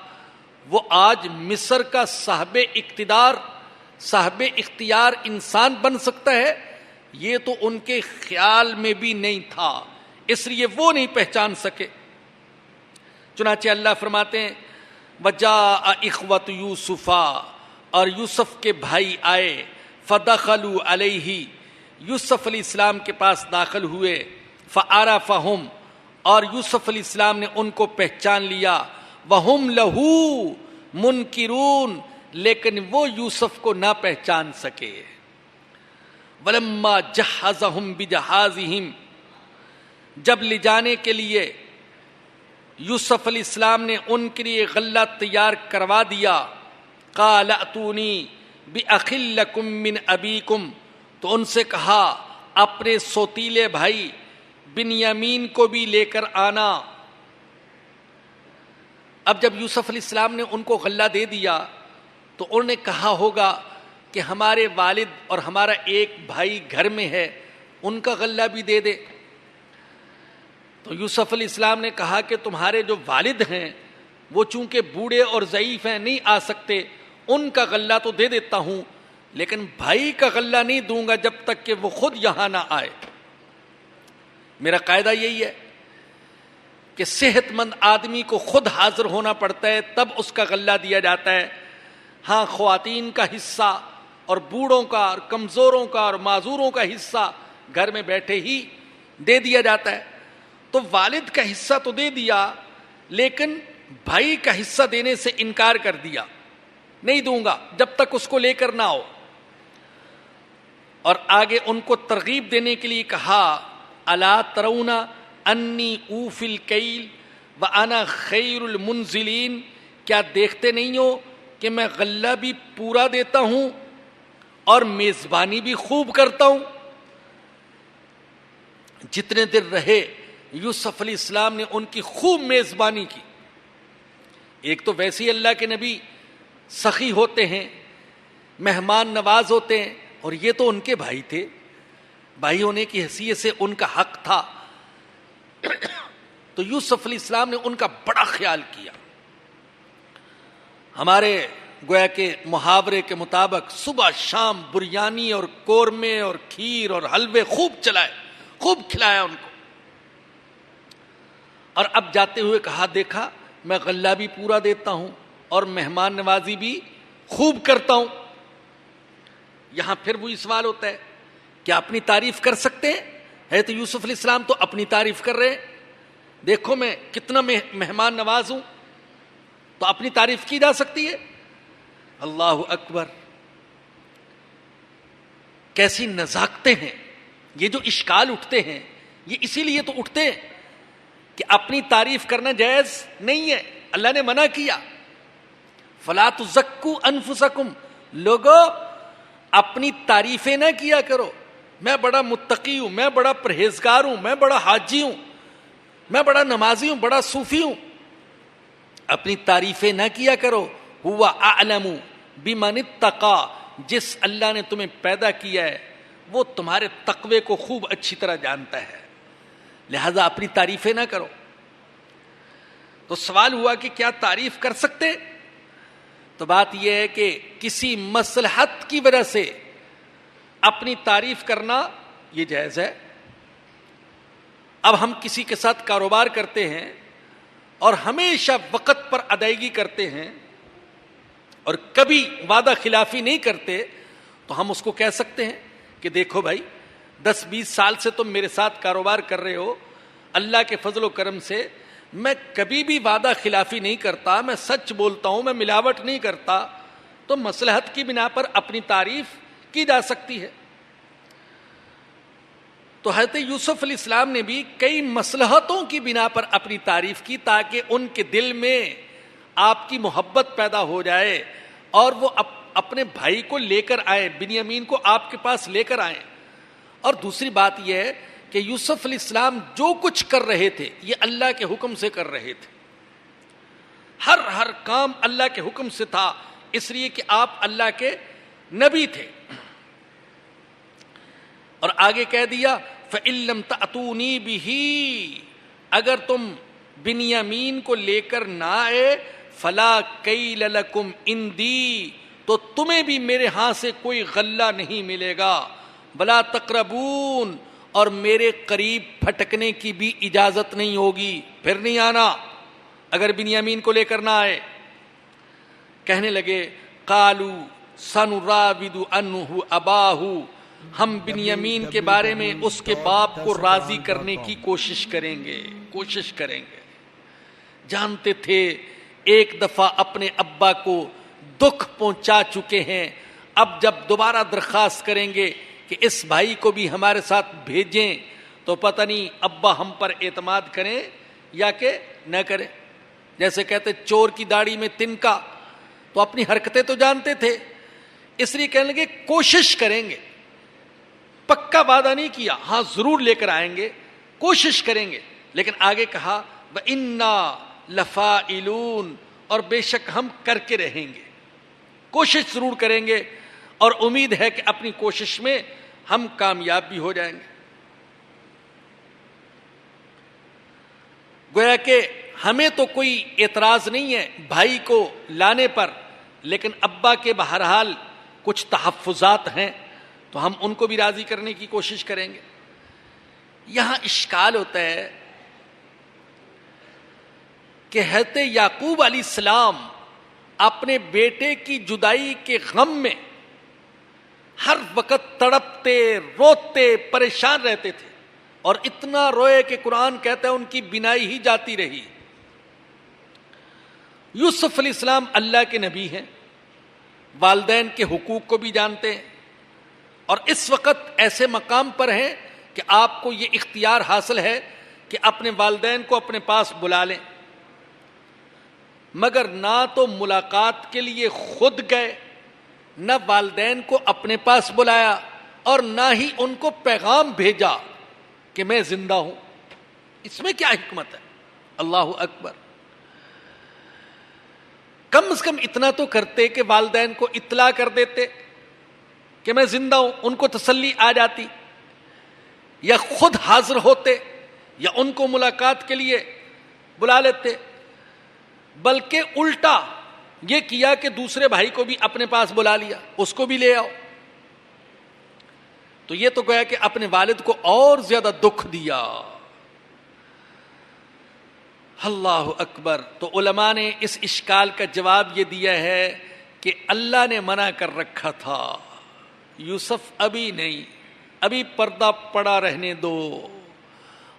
وہ آج مصر کا صاحب اقتدار صاحب اختیار انسان بن سکتا ہے، یہ تو ان کے خیال میں بھی نہیں تھا، اس لیے وہ نہیں پہچان سکے۔ چنانچہ اللہ فرماتے ہیں وجاء اخوۃ یوسف، اور یوسف کے بھائی آئے، فدخلوا علیہ، یوسف علیہ السلام کے پاس داخل ہوئے، فعرفہم، اور یوسف علیہ السلام نے ان کو پہچان لیا، وہم لہ منکرون، لیکن وہ یوسف کو نہ پہچان سکے۔ ولما جہزہم بجہازہم، جب لے جانے کے لیے یوسف علیہ السلام نے ان کے لیے غلہ تیار کروا دیا، قال اتونی باخ لکم من ابیکم، تو ان سے کہا اپنے سوتیلے بھائی بنیامین کو بھی لے کر آنا۔ اب جب یوسف علیہ السلام نے ان کو غلہ دے دیا تو انہوں نے کہا ہوگا کہ ہمارے والد اور ہمارا ایک بھائی گھر میں ہے، ان کا غلہ بھی دے دے۔ تو یوسف علیہ السلام نے کہا کہ تمہارے جو والد ہیں وہ چونکہ بوڑھے اور ضعیف ہیں، نہیں آ سکتے، ان کا غلہ تو دے دیتا ہوں، لیکن بھائی کا غلہ نہیں دوں گا جب تک کہ وہ خود یہاں نہ آئے۔ میرا قاعدہ یہی ہے کہ صحت مند آدمی کو خود حاضر ہونا پڑتا ہے، تب اس کا غلہ دیا جاتا ہے۔ ہاں، خواتین کا حصہ اور بوڑھوں کا اور کمزوروں کا اور معذوروں کا حصہ گھر میں بیٹھے ہی دے دیا جاتا ہے۔ تو والد کا حصہ تو دے دیا، لیکن بھائی کا حصہ دینے سے انکار کر دیا، نہیں دوں گا جب تک اس کو لے کر نہ ہو۔ اور آگے ان کو ترغیب دینے کے لیے کہا، الا ترون انی اوفی الکیل وانا خیر المنزلین، کیا دیکھتے نہیں ہو کہ میں غلہ بھی پورا دیتا ہوں اور میزبانی بھی خوب کرتا ہوں۔ جتنے دن رہے یوسف علیہ السلام نے ان کی خوب میزبانی کی۔ ایک تو ویسے ہی اللہ کے نبی سخی ہوتے ہیں، مہمان نواز ہوتے ہیں، اور یہ تو ان کے بھائی تھے، بھائی ہونے کی حیثیت سے ان کا حق تھا۔ تو یوسف علیہ السلام نے ان کا بڑا خیال کیا۔ ہمارے گویا کہ محاورے کے مطابق صبح شام بریانی اور قورمے اور کھیر اور حلوے خوب چلائے، خوب کھلایا ان کو۔ اور اب جاتے ہوئے کہا، دیکھا میں غلہ بھی پورا دیتا ہوں اور مہمان نوازی بھی خوب کرتا ہوں۔ یہاں پھر وہی سوال ہوتا ہے، کیا اپنی تعریف کر سکتے ہیں؟ ہے تو یوسف علیہ السلام تو اپنی تعریف کر رہے ہیں، دیکھو میں کتنا مہمان نواز ہوں، تو اپنی تعریف کی جا سکتی ہے؟ اللہ اکبر، کیسی نزاکتیں ہیں! یہ جو اشکال اٹھتے ہیں یہ اسی لیے تو اٹھتے ہیں کہ اپنی تعریف کرنا جائز نہیں ہے، اللہ نے منع کیا، فلا تزکوا انفسکم، لوگو اپنی تعریفیں نہ کیا کرو، میں بڑا متقی ہوں، میں بڑا پرہیزگار ہوں، میں بڑا حاجی ہوں، میں بڑا نمازی ہوں، بڑا صوفی ہوں، اپنی تعریفیں نہ کیا کرو۔ ہوا اعلم بمن اتقی، جس اللہ نے تمہیں پیدا کیا ہے وہ تمہارے تقوی کو خوب اچھی طرح جانتا ہے، لہذا اپنی تعریفیں نہ کرو۔ تو سوال ہوا کہ کیا تعریف کر سکتے؟ تو بات یہ ہے کہ کسی مصلحت کی وجہ سے اپنی تعریف کرنا یہ جائز ہے۔ اب ہم کسی کے ساتھ کاروبار کرتے ہیں اور ہمیشہ وقت پر ادائیگی کرتے ہیں اور کبھی وعدہ خلافی نہیں کرتے، تو ہم اس کو کہہ سکتے ہیں کہ دیکھو بھائی 10-20 سال سے تم میرے ساتھ کاروبار کر رہے ہو، اللہ کے فضل و کرم سے میں کبھی بھی وعدہ خلافی نہیں کرتا، میں سچ بولتا ہوں، میں ملاوٹ نہیں کرتا، تو مصلحت کی بنا پر اپنی تعریف کی جا سکتی ہے۔ تو حضرت یوسف علیہ السلام نے بھی کئی مصلحتوں کی بنا پر اپنی تعریف کی تاکہ ان کے دل میں آپ کی محبت پیدا ہو جائے اور وہ اپنے بھائی کو لے کر آئیں، بنیامین کو آپ کے پاس لے کر آئیں۔ اور دوسری بات یہ ہے کہ یوسف علیہ السلام جو کچھ کر رہے تھے یہ اللہ کے حکم سے کر رہے تھے، ہر کام اللہ کے حکم سے تھا، اس لیے کہ آپ اللہ کے نبی تھے۔ اور آگے کہہ دیا فَإِن لَّمْ تَأْتُونِي بِهِ، اگر تم بنیامین کو لے کر نہ آئے، فَلَا كَيْلَ لَكُمْ عِندِي، تو تمہیں بھی میرے ہاں سے کوئی غلہ نہیں ملے گا، وَلَا تَقْرَبُونَ، اور میرے قریب پھٹکنے کی بھی اجازت نہیں ہوگی، پھر نہیں آنا اگر بنیامین کو لے کر نہ آئے۔ کہنے لگے قَالُوا سَنُرَاوِدُ عَنْهُ أَبَاهُ، ہم بنیامین کے بارے میں اس کے باپ کو راضی کرنے کی کوشش کریں گے۔ جانتے تھے ایک دفعہ اپنے ابا کو دکھ پہنچا چکے ہیں، اب جب دوبارہ درخواست کریں گے کہ اس بھائی کو بھی ہمارے ساتھ بھیجیں تو پتہ نہیں ابا ہم پر اعتماد کریں یا کہ نہ کریں۔ جیسے کہتے چور کی داڑھی میں تنکا، تو اپنی حرکتیں تو جانتے تھے، اس لیے کہنے لگے کوشش کریں گے، پکا وعدہ نہیں کیا، ہاں ضرور لے کر آئیں گے، کوشش کریں گے۔ لیکن آگے کہا وَإِنَّا لَفَاعِلُونَ، اور بے شک ہم کر کے رہیں گے، کوشش ضرور کریں گے، اور امید ہے کہ اپنی کوشش میں ہم کامیاب بھی ہو جائیں گے۔ گویا کہ ہمیں تو کوئی اعتراض نہیں ہے بھائی کو لانے پر، لیکن ابا کے بہرحال کچھ تحفظات ہیں تو ہم ان کو بھی راضی کرنے کی کوشش کریں گے۔ یہاں اشکال ہوتا ہے کہ حضرت یعقوب علیہ السلام اپنے بیٹے کی جدائی کے غم میں ہر وقت تڑپتے، روتے، پریشان رہتے تھے، اور اتنا روئے کہ قرآن کہتا ہے ان کی بینائی ہی جاتی رہی۔ یوسف علیہ السلام اللہ کے نبی ہیں، والدین کے حقوق کو بھی جانتے ہیں، اور اس وقت ایسے مقام پر ہیں کہ آپ کو یہ اختیار حاصل ہے کہ اپنے والدین کو اپنے پاس بلا لیں، مگر نہ تو ملاقات کے لیے خود گئے، نہ والدین کو اپنے پاس بلایا، اور نہ ہی ان کو پیغام بھیجا کہ میں زندہ ہوں۔ اس میں کیا حکمت ہے؟ اللہ اکبر! کم از کم اتنا تو کرتے کہ والدین کو اطلاع کر دیتے کہ میں زندہ ہوں، ان کو تسلی آ جاتی، یا خود حاضر ہوتے، یا ان کو ملاقات کے لیے بلا لیتے۔ بلکہ الٹا یہ کیا کہ دوسرے بھائی کو بھی اپنے پاس بلا لیا، اس کو بھی لے آؤ۔ تو یہ تو گویا کہ اپنے والد کو اور زیادہ دکھ دیا۔ اللہ اکبر! تو علماء نے اس اشکال کا جواب یہ دیا ہے کہ اللہ نے منع کر رکھا تھا، یوسف ابھی نہیں، ابھی پردہ پڑا رہنے دو۔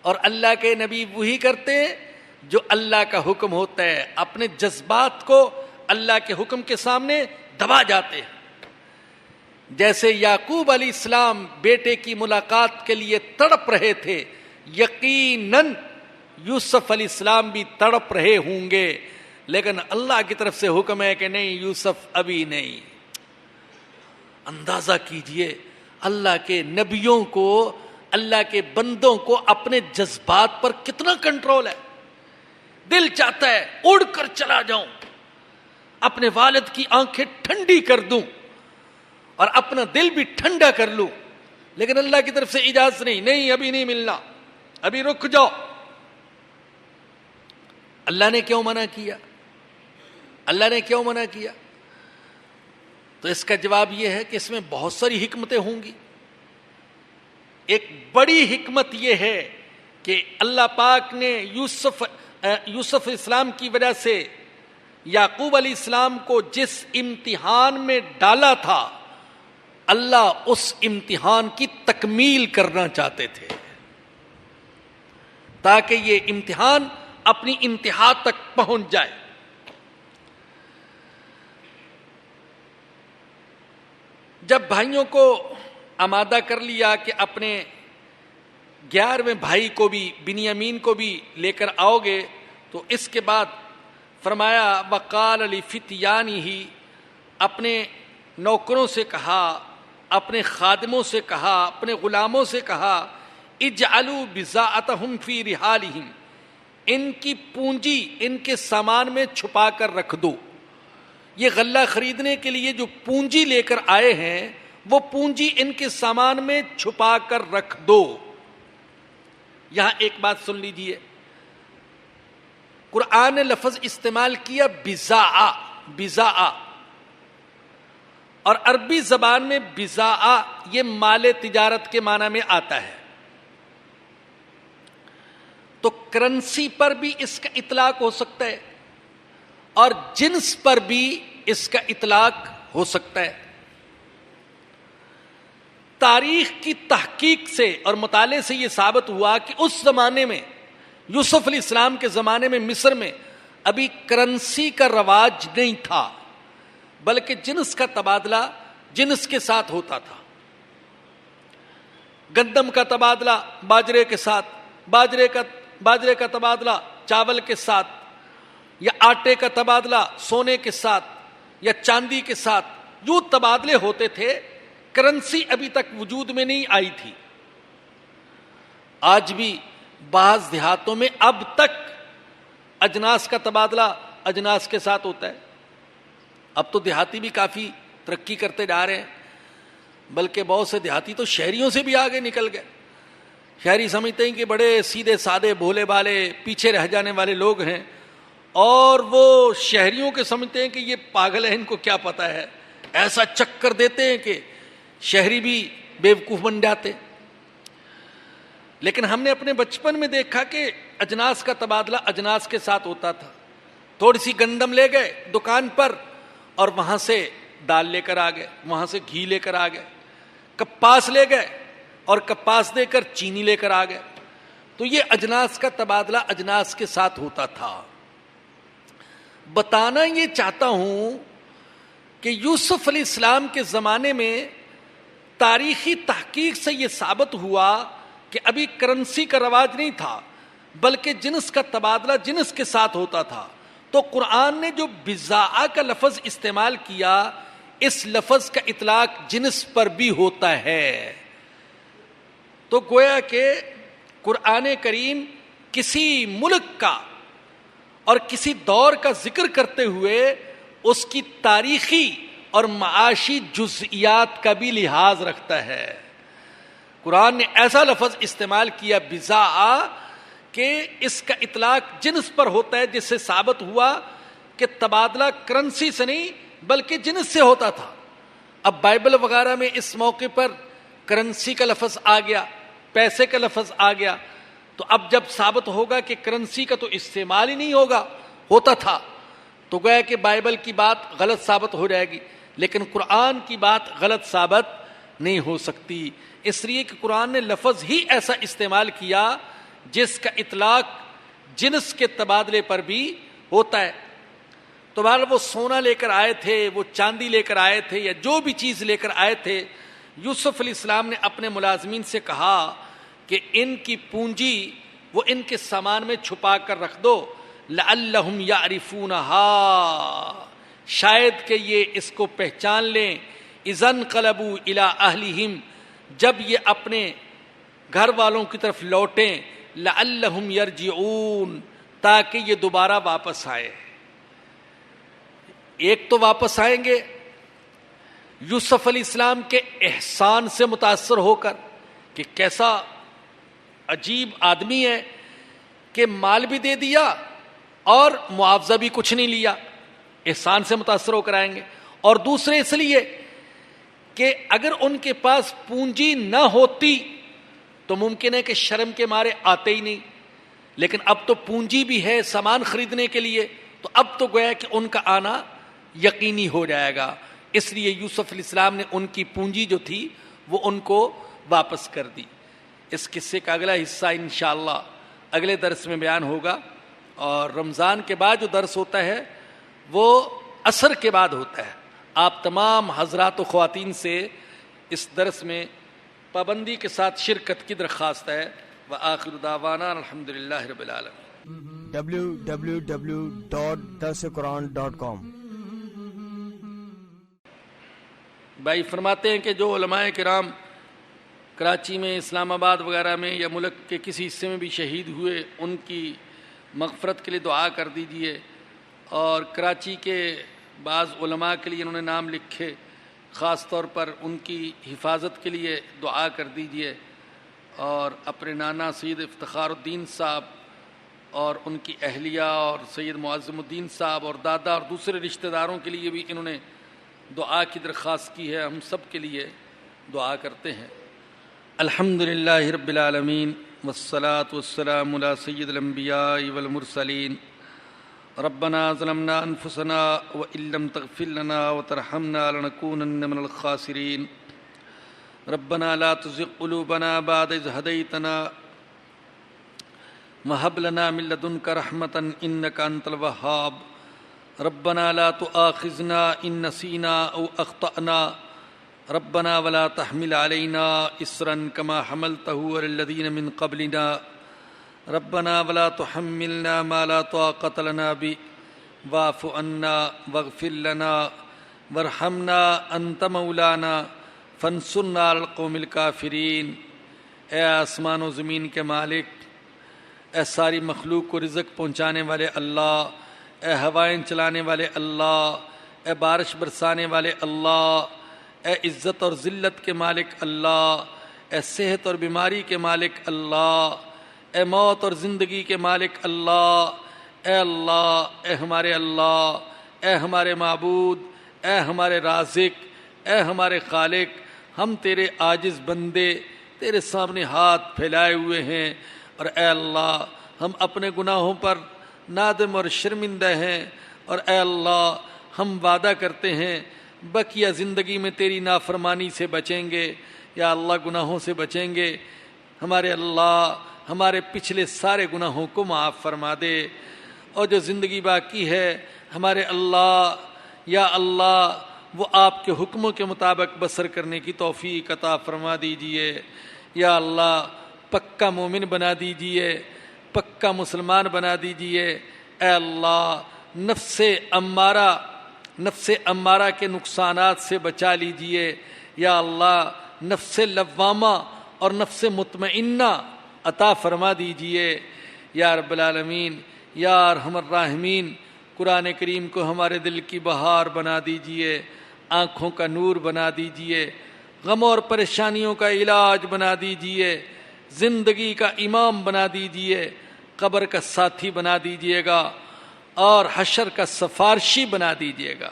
اور اللہ کے نبی وہی کرتے ہیں جو اللہ کا حکم ہوتا ہے، اپنے جذبات کو اللہ کے حکم کے سامنے دبا جاتے ہیں۔ جیسے یعقوب علیہ السلام بیٹے کی ملاقات کے لیے تڑپ رہے تھے، یقیناً یوسف علیہ السلام بھی تڑپ رہے ہوں گے، لیکن اللہ کی طرف سے حکم ہے کہ نہیں، یوسف ابھی نہیں۔ اندازہ کیجئے اللہ کے نبیوں کو، اللہ کے بندوں کو اپنے جذبات پر کتنا کنٹرول ہے۔ دل چاہتا ہے اڑ کر چلا جاؤں، اپنے والد کی آنکھیں ٹھنڈی کر دوں اور اپنا دل بھی ٹھنڈا کر لوں، لیکن اللہ کی طرف سے اجازت نہیں، ابھی نہیں ملنا، ابھی رک جاؤ۔ اللہ نے کیوں منع کیا؟ اللہ نے کیوں منع کیا؟ تو اس کا جواب یہ ہے کہ اس میں بہت ساری حکمتیں ہوں گی۔ ایک بڑی حکمت یہ ہے کہ اللہ پاک نے یوسف اسلام کی وجہ سے یعقوب علیہ السلام کو جس امتحان میں ڈالا تھا، اللہ اس امتحان کی تکمیل کرنا چاہتے تھے، تاکہ یہ امتحان اپنی انتہا تک پہنچ جائے۔ جب بھائیوں کو آمادہ کر لیا کہ اپنے 11ویں بھائی کو بھی، بنیامین کو بھی لے کر آؤ گے، تو اس کے بعد فرمایا وقال لفتیانہ، اپنے نوکروں سے کہا، اپنے خادموں سے کہا، اپنے غلاموں سے کہا، اجعلوا بضاعتہم فی رحالہم، ان کی پونجی ان کے سامان میں چھپا کر رکھ دو۔ یہ غلہ خریدنے کے لیے جو پونجی لے کر آئے ہیں، وہ پونجی ان کے سامان میں چھپا کر رکھ دو۔ یہاں ایک بات سن لیجئے، قرآن نے لفظ استعمال کیا بضاعہ، اور عربی زبان میں بضاعہ یہ مال تجارت کے معنی میں آتا ہے، تو کرنسی پر بھی اس کا اطلاق ہو سکتا ہے اور جنس پر بھی اس کا اطلاق ہو سکتا ہے۔ تاریخ کی تحقیق سے اور مطالعے سے یہ ثابت ہوا کہ اس زمانے میں، یوسف علیہ السلام کے زمانے میں، مصر میں ابھی کرنسی کا رواج نہیں تھا، بلکہ جنس کا تبادلہ جنس کے ساتھ ہوتا تھا۔ گندم کا تبادلہ باجرے کے ساتھ، باجرے کا تبادلہ چاول کے ساتھ، یا آٹے کا تبادلہ سونے کے ساتھ یا چاندی کے ساتھ، یوں تبادلے ہوتے تھے۔ کرنسی ابھی تک وجود میں نہیں آئی تھی۔ آج بھی بعض دیہاتوں میں اب تک اجناس کا تبادلہ اجناس کے ساتھ ہوتا ہے۔ اب تو دیہاتی بھی کافی ترقی کرتے جا رہے ہیں، بلکہ بہت سے دیہاتی تو شہریوں سے بھی آگے نکل گئے۔ شہری سمجھتے ہیں کہ بڑے سیدھے سادے بھولے بالے پیچھے رہ جانے والے لوگ ہیں، اور وہ شہریوں کے سمجھتے ہیں کہ یہ پاگل ہے، ان کو کیا پتہ ہے، ایسا چکر دیتے ہیں کہ شہری بھی بیوقوف بن جاتے۔ لیکن ہم نے اپنے بچپن میں دیکھا کہ اجناس کا تبادلہ اجناس کے ساتھ ہوتا تھا۔ تھوڑی سی گندم لے گئے دکان پر اور وہاں سے دال لے کر آ گئے، وہاں سے گھی لے کر آ گئے، کپاس لے گئے اور کپاس دے کر چینی لے کر آ گئے۔ تو یہ اجناس کا تبادلہ اجناس کے ساتھ ہوتا تھا۔ بتانا یہ چاہتا ہوں کہ یوسف علیہ السلام کے زمانے میں تاریخی تحقیق سے یہ ثابت ہوا کہ ابھی کرنسی کا رواج نہیں تھا، بلکہ جنس کا تبادلہ جنس کے ساتھ ہوتا تھا۔ تو قرآن نے جو بضاعہ کا لفظ استعمال کیا، اس لفظ کا اطلاق جنس پر بھی ہوتا ہے۔ تو گویا کہ قرآن کریم کسی ملک کا اور کسی دور کا ذکر کرتے ہوئے اس کی تاریخی اور معاشی جزئیات کا بھی لحاظ رکھتا ہے۔ قرآن نے ایسا لفظ استعمال کیا بضاعہ کہ اس کا اطلاق جنس پر ہوتا ہے، جس سے ثابت ہوا کہ تبادلہ کرنسی سے نہیں بلکہ جنس سے ہوتا تھا۔ اب بائبل وغیرہ میں اس موقع پر کرنسی کا لفظ آ گیا، پیسے کا لفظ آ گیا، تو اب جب ثابت ہوگا کہ کرنسی کا تو استعمال ہی نہیں ہوتا تھا، تو گویا کہ بائبل کی بات غلط ثابت ہو جائے گی، لیکن قرآن کی بات غلط ثابت نہیں ہو سکتی، اس لیے کہ قرآن نے لفظ ہی ایسا استعمال کیا جس کا اطلاق جنس کے تبادلے پر بھی ہوتا ہے۔ تو بہرحال وہ سونا لے کر آئے تھے، وہ چاندی لے کر آئے تھے، یا جو بھی چیز لے کر آئے تھے، یوسف علیہ السلام نے اپنے ملازمین سے کہا کہ ان کی پونجی وہ ان کے سامان میں چھپا کر رکھ دو، لعلہم یعرفونہا، شاید کہ یہ اس کو پہچان لیں، اذا انقلبوا الی اہلہم، جب یہ اپنے گھر والوں کی طرف لوٹیں، لعلہم یرجعون، تاکہ یہ دوبارہ واپس آئے۔ ایک تو واپس آئیں گے یوسف علیہ السلام کے احسان سے متاثر ہو کر کہ کیسا عجیب آدمی ہے کہ مال بھی دے دیا اور معاوضہ بھی کچھ نہیں لیا، احسان سے متاثر ہو کر آئیں گے۔ اور دوسرے اس لیے کہ اگر ان کے پاس پونجی نہ ہوتی تو ممکن ہے کہ شرم کے مارے آتے ہی نہیں، لیکن اب تو پونجی بھی ہے سامان خریدنے کے لیے، تو اب تو گویا کہ ان کا آنا یقینی ہو جائے گا، اس لیے یوسف علیہ السلام نے ان کی پونجی جو تھی وہ ان کو واپس کر دی۔ اس قصے کا اگلا حصہ انشاءاللہ اگلے درس میں بیان ہوگا، اور رمضان کے بعد جو درس ہوتا ہے وہ عصر کے بعد ہوتا ہے۔ آپ تمام حضرات و خواتین سے اس درس میں پابندی کے ساتھ شرکت کی درخواست ہے۔ وآخر دعوانا الحمدللہ رب العالمین۔ www.darsequran.com بھائی فرماتے ہیں کہ جو علماء کرام کراچی میں، اسلام آباد وغیرہ میں یا ملک کے کسی حصے میں بھی شہید ہوئے، ان کی مغفرت کے لیے دعا کر دیجئے، اور کراچی کے بعض علماء کے لیے انہوں نے نام لکھے، خاص طور پر ان کی حفاظت کے لیے دعا کر دیجئے، اور اپنے نانا سید افتخار الدین صاحب اور ان کی اہلیہ اور سید معظم الدین صاحب اور دادا اور دوسرے رشتہ داروں کے لیے بھی انہوں نے دعا کی درخواست کی ہے۔ ہم سب کے لیے دعا کرتے ہیں۔ الحمدللہ رب العالمین والصلاة والسلام علی سید الانبیاء والمرسلین۔ ربنا ظلمنا انفسنا وان لم تغفر لنا وترحمنا لنكونن من الخاسرین۔ ربنا لا تزغ قلوبنا بعد اذ هديتنا وهب لنا من لدنك رحمة انك انت الوهاب۔ ربنا لا تؤاخذنا ان نسينا او اخطأنا، ربنا ولا تحمل علينا إصرا كما حملته على الذين من قبلنا، ربنا ولا تحملنا ما لا طاقة لنا به، واعف عنا واغفر لنا وارحمنا أنت مولانا فانصرنا على القوم الكافرين۔ اے آسمان و زمین کے مالک، اے ساری مخلوق کو رزق پہنچانے والے اللہ، اے ہوائیں چلانے والے اللہ، اے بارش برسانے والے اللہ، اے عزت اور ذلت کے مالک اللہ، اے صحت اور بیماری کے مالک اللہ، اے موت اور زندگی کے مالک اللہ، اے اللہ، اے ہمارے اللہ، اے ہمارے معبود، اے ہمارے رازق، اے ہمارے خالق، ہم تیرے عاجز بندے تیرے سامنے ہاتھ پھیلائے ہوئے ہیں، اور اے اللہ ہم اپنے گناہوں پر نادم اور شرمندہ ہیں، اور اے اللہ ہم وعدہ کرتے ہیں بقیہ زندگی میں تیری نافرمانی سے بچیں گے، یا اللہ گناہوں سے بچیں گے۔ ہمارے اللہ ہمارے پچھلے سارے گناہوں کو معاف فرما دے، اور جو زندگی باقی ہے ہمارے اللہ، یا اللہ وہ آپ کے حکموں کے مطابق بسر کرنے کی توفیق عطا فرما دیجئے، یا اللہ پکا مومن بنا دیجئے، پکا مسلمان بنا دیجئے۔ اے اللہ نفس امارہ کے نقصانات سے بچا لیجئے، یا اللہ نفس لوامہ اور نفس مطمئنہ عطا فرما دیجئے، یا رب العالمین، یا ارحم الراحمین۔ قرآن کریم کو ہمارے دل کی بہار بنا دیجئے، آنکھوں کا نور بنا دیجئے، غم اور پریشانیوں کا علاج بنا دیجئے، زندگی کا امام بنا دیجئے، قبر کا ساتھی بنا دیجئے گا، اور حشر کا سفارشی بنا دیجئے گا۔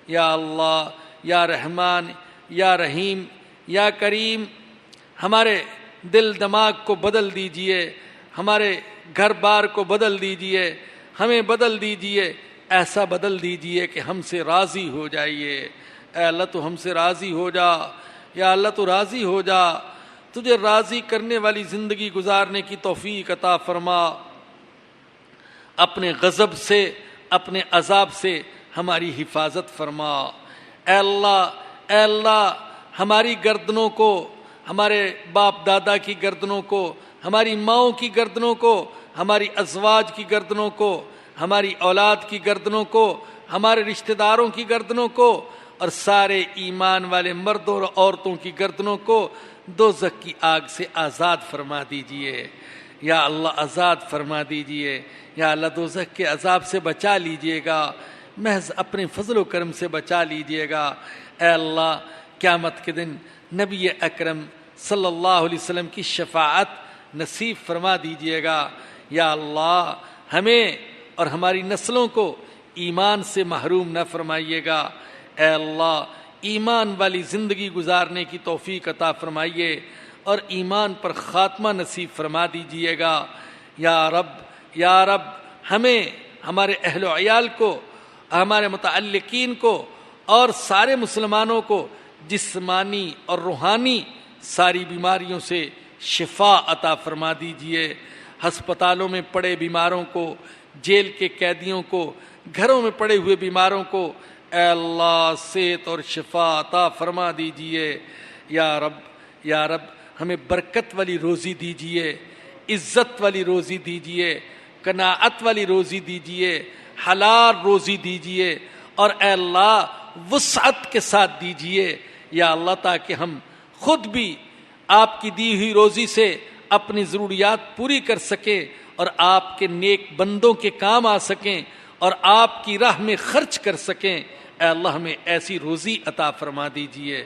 یا اللہ، یا رحمان، یا رحیم، یا کریم، ہمارے دل دماغ کو بدل دیجئے، ہمارے گھر بار کو بدل دیجئے، ہمیں بدل دیجئے، ایسا بدل دیجئے کہ ہم سے راضی ہو جائیے۔ اے اللہ تو ہم سے راضی ہو جا، یا اللہ تو راضی ہو جا، تجھے راضی کرنے والی زندگی گزارنے کی توفیق عطا فرما، اپنے غضب سے، اپنے عذاب سے ہماری حفاظت فرما۔ اے اللہ ہماری گردنوں کو، ہمارے باپ دادا کی گردنوں کو، ہماری ماؤں کی گردنوں کو، ہماری ازواج کی گردنوں کو، ہماری اولاد کی گردنوں کو، ہمارے رشتہ داروں کی گردنوں کو، اور سارے ایمان والے مردوں اور عورتوں کی گردنوں کو دوزخ کی آگ سے آزاد فرما دیجئے۔ یا اللہ آزاد فرما دیجئے، یا اللہ دوزخ کے عذاب سے بچا لیجئے گا، محض اپنے فضل و کرم سے بچا لیجئے گا۔ اے اللہ قیامت کے دن نبی اکرم صلی اللہ علیہ وسلم کی شفاعت نصیب فرما دیجئے گا۔ یا اللہ ہمیں اور ہماری نسلوں کو ایمان سے محروم نہ فرمائیے گا۔ اے اللہ ایمان والی زندگی گزارنے کی توفیق عطا فرمائیے، اور ایمان پر خاتمہ نصیب فرما دیجئے گا۔ یا رب ہمیں، ہمارے اہل و عیال کو، ہمارے متعلقین کو، اور سارے مسلمانوں کو جسمانی اور روحانی ساری بیماریوں سے شفا عطا فرما دیجئے۔ ہسپتالوں میں پڑے بیماروں کو، جیل کے قیدیوں کو، گھروں میں پڑے ہوئے بیماروں کو اے اللہ صحت اور شفا عطا فرما دیجئے۔ یا رب ہمیں برکت والی روزی دیجئے، عزت والی روزی دیجئے، قناعت والی روزی دیجئے، حلال روزی دیجئے، اور اے اللہ وسعت کے ساتھ دیجئے، یا اللہ تاکہ ہم خود بھی آپ کی دی ہوئی روزی سے اپنی ضروریات پوری کر سکیں، اور آپ کے نیک بندوں کے کام آ سکیں، اور آپ کی راہ میں خرچ کر سکیں۔ اے اللہ ہمیں ایسی روزی عطا فرما دیجئے۔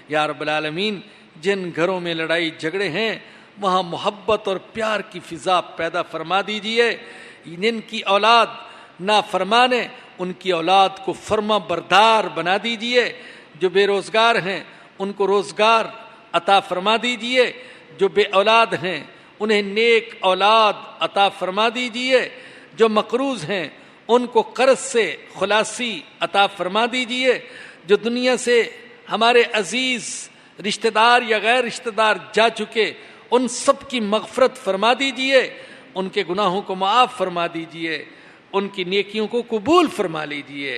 یا رب العالمین جن گھروں میں لڑائی جھگڑے ہیں وہاں محبت اور پیار کی فضا پیدا فرما دیجئے۔ جن کی اولاد نافرمان ہے ان کی اولاد کو فرما بردار بنا دیجئے۔ جو بے روزگار ہیں ان کو روزگار عطا فرما دیجئے، جو بے اولاد ہیں انہیں نیک اولاد عطا فرما دیجئے، جو مقروض ہیں ان کو قرض سے خلاصی عطا فرما دیجئے، جو دنیا سے ہمارے عزیز رشتہ دار یا غیر رشتہ دار جا چکے ان سب کی مغفرت فرما دیجئے، ان کے گناہوں کو معاف فرما دیجئے، ان کی نیکیوں کو قبول فرما لیجئے۔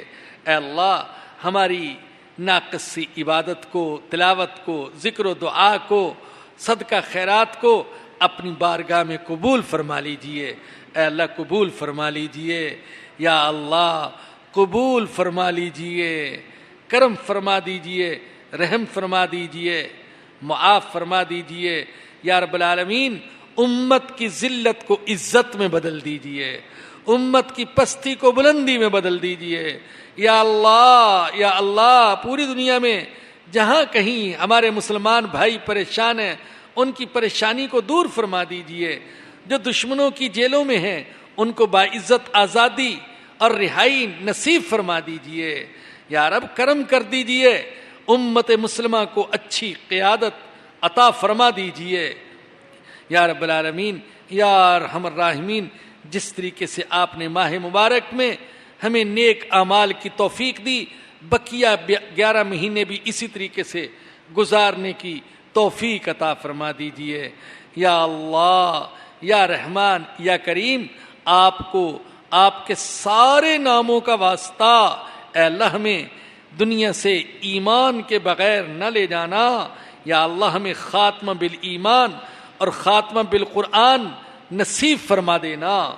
اے اللہ ہماری ناقص سی عبادت کو، تلاوت کو، ذکر و دعا کو، صدقہ خیرات کو اپنی بارگاہ میں قبول فرما لیجئے۔ اے اللہ قبول فرما لیجئے، یا اللہ قبول فرما لیجئے، کرم فرما دیجئے، رحم فرما دیجئے، معاف فرما دیجئے۔ یا رب العالمین امت کی ذلت کو عزت میں بدل دیجئے، امت کی پستی کو بلندی میں بدل دیجئے۔ یا اللہ پوری دنیا میں جہاں کہیں ہمارے مسلمان بھائی پریشان ہیں ان کی پریشانی کو دور فرما دیجئے، جو دشمنوں کی جیلوں میں ہیں ان کو باعزت آزادی اور رہائی نصیب فرما دیجئے۔ یا رب کرم کر دیجئے، امت مسلمہ کو اچھی قیادت عطا فرما دیجئے۔ یا رب العالمین، یا ارحم الراحمین، جس طریقے سے آپ نے ماہ مبارک میں ہمیں نیک اعمال کی توفیق دی، بقیہ 11 مہینے بھی اسی طریقے سے گزارنے کی توفیق عطا فرما دیجئے۔ یا اللہ، یا رحمان، یا کریم، آپ کو آپ کے سارے ناموں کا واسطہ اے اللہ ہمیں دنیا سے ایمان کے بغیر نہ لے جانا۔ یا اللہ ہمیں خاتمہ بالایمان اور خاتمہ بالقرآن نصیب فرما دینا۔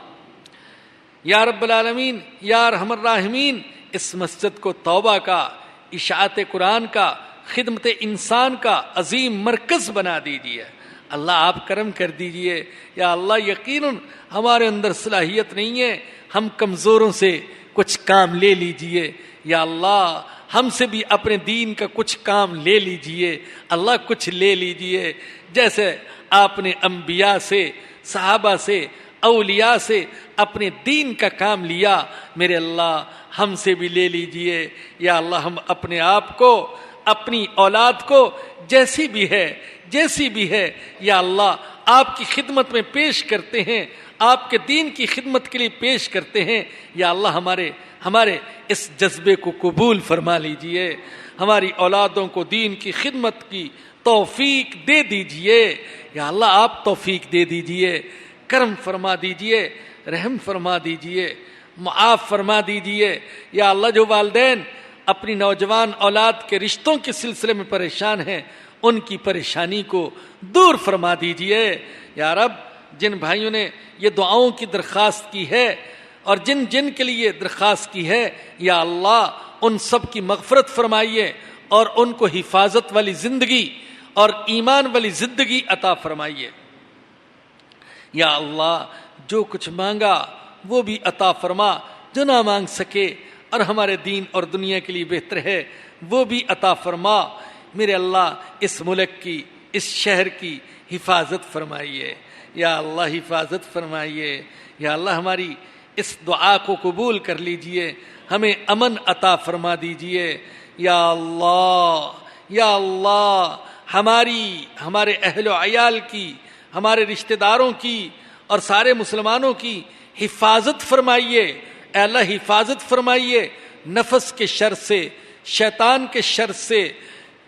یا رب العالمین، یا ارحم الراحمین، اس مسجد کو توبہ کا، اشاعت قرآن کا، خدمت انسان کا عظیم مرکز بنا دیجیے۔ اللہ آپ کرم کر دیجئے۔ یا اللہ یقیناً ہمارے اندر صلاحیت نہیں ہے، ہم کمزوروں سے کچھ کام لے لیجئے۔ یا اللہ ہم سے بھی اپنے دین کا کچھ کام لے لیجئے۔ اللہ کچھ لے لیجئے، جیسے آپ نے انبیاء سے، صحابہ سے، اولیاء سے اپنے دین کا کام لیا، میرے اللہ ہم سے بھی لے لیجئے۔ یا اللہ ہم اپنے آپ کو، اپنی اولاد کو جیسی بھی ہے یا اللہ آپ کی خدمت میں پیش کرتے ہیں، آپ کے دین کی خدمت کے لیے پیش کرتے ہیں۔ یا اللہ ہمارے اس جذبے کو قبول فرما لیجئے، ہماری اولادوں کو دین کی خدمت کی توفیق دے دیجئے۔ یا اللہ آپ توفیق دے دیجئے، کرم فرما دیجئے، رحم فرما دیجئے، معاف فرما دیجئے۔ یا اللہ جو والدین اپنی نوجوان اولاد کے رشتوں کے سلسلے میں پریشان ہیں، ان کی پریشانی کو دور فرما دیجئے۔ یا رب جن بھائیوں نے یہ دعاؤں کی درخواست کی ہے اور جن کے لیے درخواست کی ہے، یا اللہ ان سب کی مغفرت فرمائیے اور ان کو حفاظت والی زندگی اور ایمان والی زندگی عطا فرمائیے۔ یا اللہ جو کچھ مانگا وہ بھی عطا فرما، جو نہ مانگ سکے اور ہمارے دین اور دنیا کے لیے بہتر ہے وہ بھی عطا فرما۔ میرے اللہ اس ملک کی، اس شہر کی حفاظت فرمائیے۔ یا اللہ حفاظت فرمائیے۔ یا اللہ ہماری اس دعا کو قبول کر لیجئے، ہمیں امن عطا فرما دیجئے۔ یا اللہ ہمارے اہل و عیال کی، ہمارے رشتہ داروں کی اور سارے مسلمانوں کی حفاظت فرمائیے۔ اے اللہ حفاظت فرمائیے نفس کے شر سے، شیطان کے شر سے،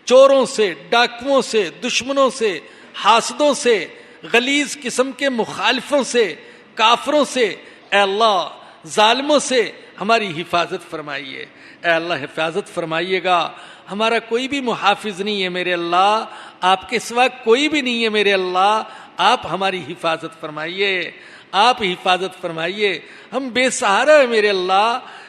چوروں سے، ڈاکوؤں سے، دشمنوں سے، حاسدوں سے، غلیظ قسم کے مخالفوں سے، کافروں سے، اے اللہ ظالموں سے ہماری حفاظت فرمائیے۔ اے اللہ حفاظت فرمائیے گا، ہمارا کوئی بھی محافظ نہیں ہے میرے اللہ، آپ کے سوا کوئی بھی نہیں ہے میرے اللہ، آپ ہماری حفاظت فرمائیے، آپ حفاظت فرمائیے۔ ہم بے سہارا ہیں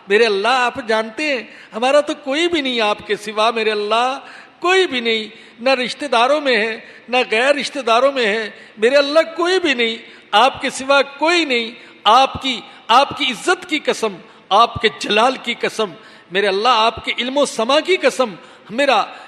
میرے اللہ آپ جانتے ہیں ہمارا تو کوئی بھی نہیں آپ کے سوا میرے اللہ، کوئی بھی نہیں، نہ رشتہ داروں میں ہے نہ غیر رشتہ داروں میں ہے میرے اللہ، کوئی بھی نہیں، آپ کے سوا کوئی نہیں۔ آپ کی عزت کی قسم، آپ کے جلال کی قسم میرے اللہ، آپ کے علم و سما کی قسم،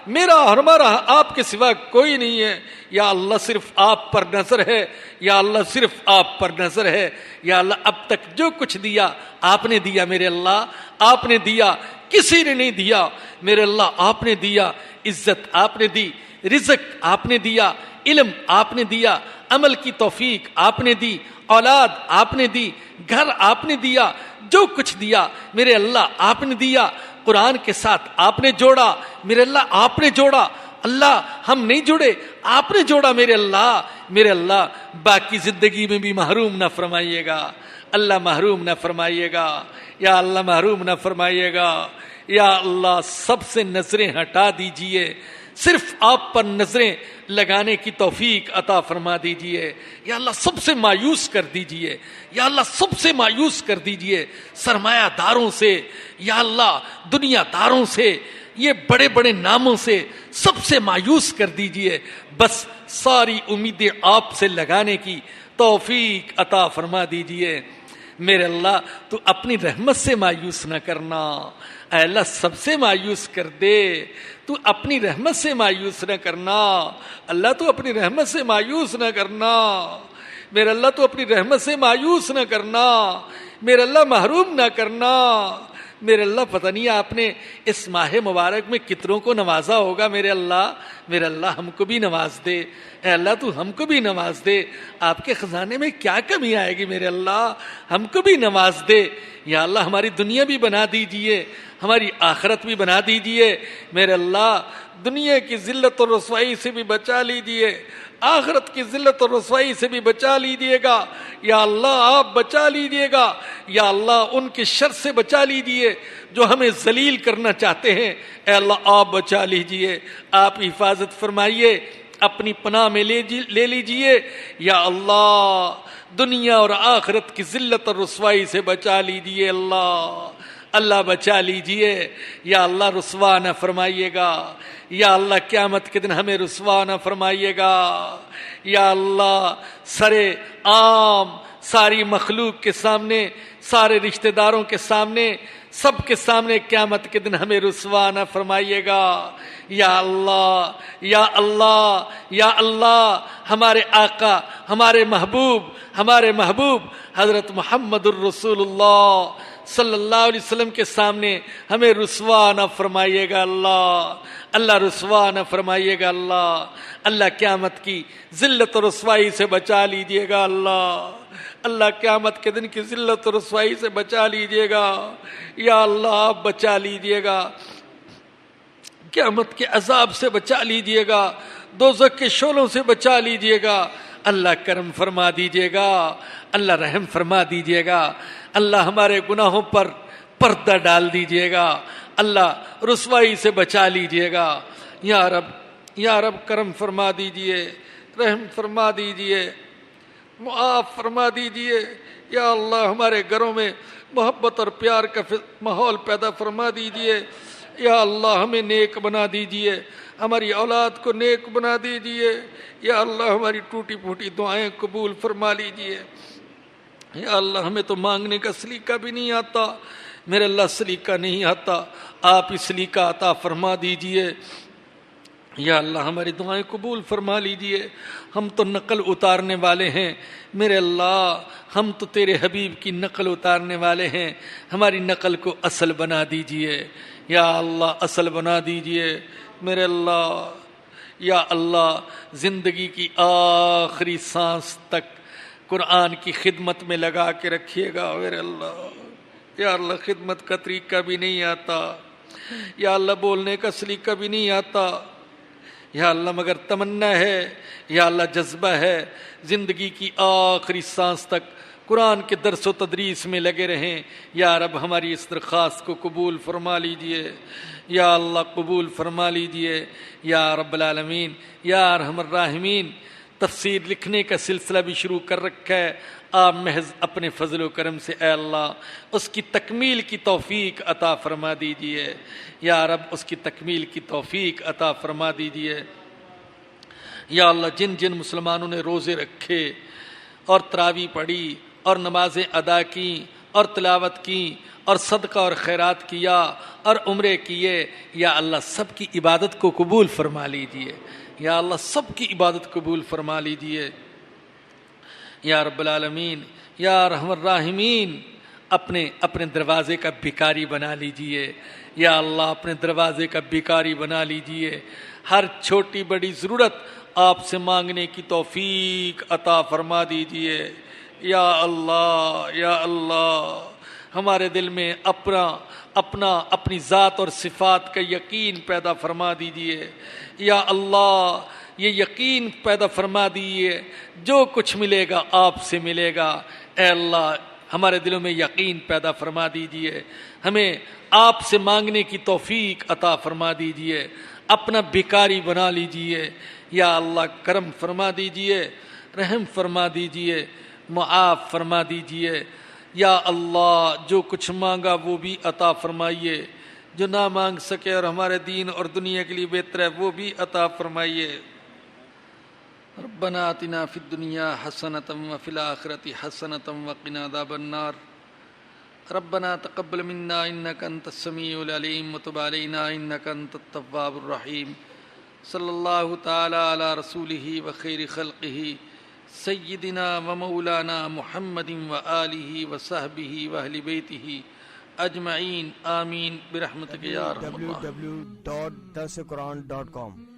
میرا اور ہمارا آپ کے سوا کوئی نہیں ہے۔ یا اللہ صرف آپ پر نظر ہے، یا اللہ صرف آپ پر نظر ہے۔ یا اللہ اب تک جو کچھ دیا آپ نے دیا میرے اللہ، آپ نے دیا، کسی نے نہیں دیا میرے اللہ، آپ نے دیا، عزت آپ نے دی، رزق آپ نے دیا، علم آپ نے دیا، عمل کی توفیق آپ نے دی، اولاد آپ نے دی، گھر آپ نے دیا، جو کچھ دیا میرے اللہ آپ نے دیا، قرآن کے ساتھ آپ نے جوڑا میرے اللہ، آپ نے جوڑا اللہ، ہم نہیں جڑے، آپ نے جوڑا میرے اللہ، باقی زندگی میں بھی محروم نہ فرمائیے گا اللہ، محروم نہ فرمائیے گا یا اللہ، محروم نہ فرمائیے گا یا اللہ۔ سب سے نظریں ہٹا دیجئے، صرف آپ پر نظریں لگانے کی توفیق عطا فرما دیجئے یا اللہ۔ سب سے مایوس کر دیجئے یا اللہ، سب سے مایوس کر دیجئے، سرمایہ داروں سے یا اللہ، دنیا داروں سے، یہ بڑے بڑے ناموں سے سب سے مایوس کر دیجئے، بس ساری امیدیں آپ سے لگانے کی توفیق عطا فرما دیجئے میرے اللہ۔ تو اپنی رحمت سے مایوس نہ کرنا اے اللہ، سب سے مایوس کر دے، تو اپنی رحمت سے مایوس نہ کرنا اللہ، تو اپنی رحمت سے مایوس نہ کرنا میرے اللہ، تو اپنی رحمت سے مایوس نہ کرنا میرے اللہ، محروم نہ کرنا میرے اللہ۔ پتہ نہیں آپ نے اس ماہ مبارک میں کتنوں کو نوازا ہوگا میرے اللہ ہم کو بھی نواز دے، اے اللہ تو ہم کو بھی نواز دے، آپ کے خزانے میں کیا کمی آئے گی میرے اللہ، ہم کو بھی نواز دے یا اللہ۔ ہماری دنیا بھی بنا دیجئے، ہماری آخرت بھی بنا دیجئے میرے اللہ، دنیا کی ذلت اور رسوائی سے بھی بچا لیجئے، آخرت کی ذلت اور رسوائی سے بھی بچا لیجئے گا یا اللہ، آپ بچا لیجئے گا یا اللہ۔ ان کے شر سے بچا لیجئے جو ہمیں ذلیل کرنا چاہتے ہیں، اے اللہ آپ بچا لیجئے، آپ حفاظت فرمائیے، اپنی پناہ میں لے لیجئے یا اللہ۔ دنیا اور آخرت کی ذلت اور رسوائی سے بچا لیجئے اللہ بچا لیجئے یا اللہ، رسوا نہ فرمائیے گا یا اللہ، قیامت کے دن ہمیں رسوا نہ فرمائیے گا یا اللہ۔ سرے عام ساری مخلوق کے سامنے، سارے رشتہ داروں کے سامنے، سب کے سامنے قیامت کے دن ہمیں رسوا نہ فرمائیے گا یا اللہ یا اللہ یا اللہ۔ ہمارے آقا، ہمارے محبوب حضرت محمد الرسول اللہ صلی اللہ علیہ وسلم کے سامنے ہمیں رسوا نہ فرمائیے گا اللہ رسوا نہ فرمائیے گا اللہ قیامت کی ذلت و رسوائی سے بچا لیجئے گا اللہ قیامت کے دن کی ذلت و رسوائی سے بچا لیجئے گا یا اللہ، آپ بچا لیجئے گا، قیامت کے عذاب سے بچا لیجئے گا، دوزخ کے شعلوں سے بچا لیجئے گا اللہ، کرم فرما دیجئے گا اللہ، رحم فرما دیجئے گا اللہ، ہمارے گناہوں پر پردہ ڈال دیجئے گا اللہ، رسوائی سے بچا لیجئے گا یا رب کرم فرما دیجئے، رحم فرما دیجئے، معاف فرما دیجئے یا اللہ۔ ہمارے گھروں میں محبت اور پیار کا ماحول پیدا فرما دیجئے یا اللہ، ہمیں نیک بنا دیجئے، ہماری اولاد کو نیک بنا دیجئے یا اللہ، ہماری ٹوٹی پھوٹی دعائیں قبول فرما لیجئے یا اللہ۔ ہمیں تو مانگنے کا سلیقہ بھی نہیں آتا میرے اللہ، سلیقہ نہیں آتا، آپ اس سلیقہ عطا فرما دیجئے یا اللہ، ہماری دعائیں قبول فرما لیجئے۔ ہم تو نقل اتارنے والے ہیں میرے اللہ، ہم تو تیرے حبیب کی نقل اتارنے والے ہیں، ہماری نقل کو اصل بنا دیجئے یا اللہ، اصل بنا دیجئے میرے اللہ یا اللہ۔ زندگی کی آخری سانس تک قرآن کی خدمت میں لگا کے رکھیے گا میرے اللہ یا اللہ۔ خدمت کا طریقہ بھی نہیں آتا یا اللہ، بولنے کا سلیقہ بھی نہیں آتا یا اللہ، مگر تمنا ہے یا اللہ، جذبہ ہے، زندگی کی آخری سانس تک قرآن کے درس و تدریس میں لگے رہیں یا رب۔ ہماری اس درخواست کو قبول فرما لیجئے یا اللہ، قبول فرما لیجئے یا رب العالمین یا ارحم الراحمین۔ تفسیر لکھنے کا سلسلہ بھی شروع کر رکھا ہے، آپ محض اپنے فضل و کرم سے اے اللہ اس کی تکمیل کی توفیق عطا فرما دیجئے یا رب، اس کی تکمیل کی توفیق عطا فرما دیجئے یا اللہ۔ جن جن مسلمانوں نے روزے رکھے اور تراویح پڑھی اور نمازیں ادا کی اور تلاوت کی اور صدقہ اور خیرات کیا اور عمرے کیے یا اللہ، سب کی عبادت کو قبول فرما لیجئے یا اللہ، سب کی عبادت قبول فرما لیجئے یا رب العالمین یا ارحم الراحمین۔ اپنے دروازے کا بھکاری بنا لیجئے یا اللہ، اپنے دروازے کا بھکاری بنا لیجئے۔ ہر چھوٹی بڑی ضرورت آپ سے مانگنے کی توفیق عطا فرما دیجئے یا اللہ یا اللہ۔ ہمارے دل میں اپنی ذات اور صفات کا یقین پیدا فرما دیجئے یا اللہ۔ یہ یقین پیدا فرما دیجئے، جو کچھ ملے گا آپ سے ملے گا اے اللہ۔ ہمارے دلوں میں یقین پیدا فرما دیجئے، ہمیں آپ سے مانگنے کی توفیق عطا فرما دیجئے، اپنا بھکاری بنا لیجئے یا اللہ۔ کرم فرما دیجئے، رحم فرما دیجئے، معاف فرما دیجئے یا اللہ۔ جو کچھ مانگا وہ بھی عطا فرمائیے، جو نہ مانگ سکے اور ہمارے دین اور دنیا کے لیے بہتر ہے وہ بھی عطا فرمائیے۔ ربنا آتنا فی الدنیا حسنۃ وفی الآخرۃ حسنۃ وقنا عذاب النار۔ ربنا تقبل منا انك انت السميع العليم وتب علينا انك انت التواب الرحيم صلی اللہ تعالی علی رسولہ وخیر خلقہ سیدنا ومولانا محمد وآلہ وصحبہ واہل بیتہ اجمعین آمین برحمتک یا ارحم الراحمین www.darsequran.com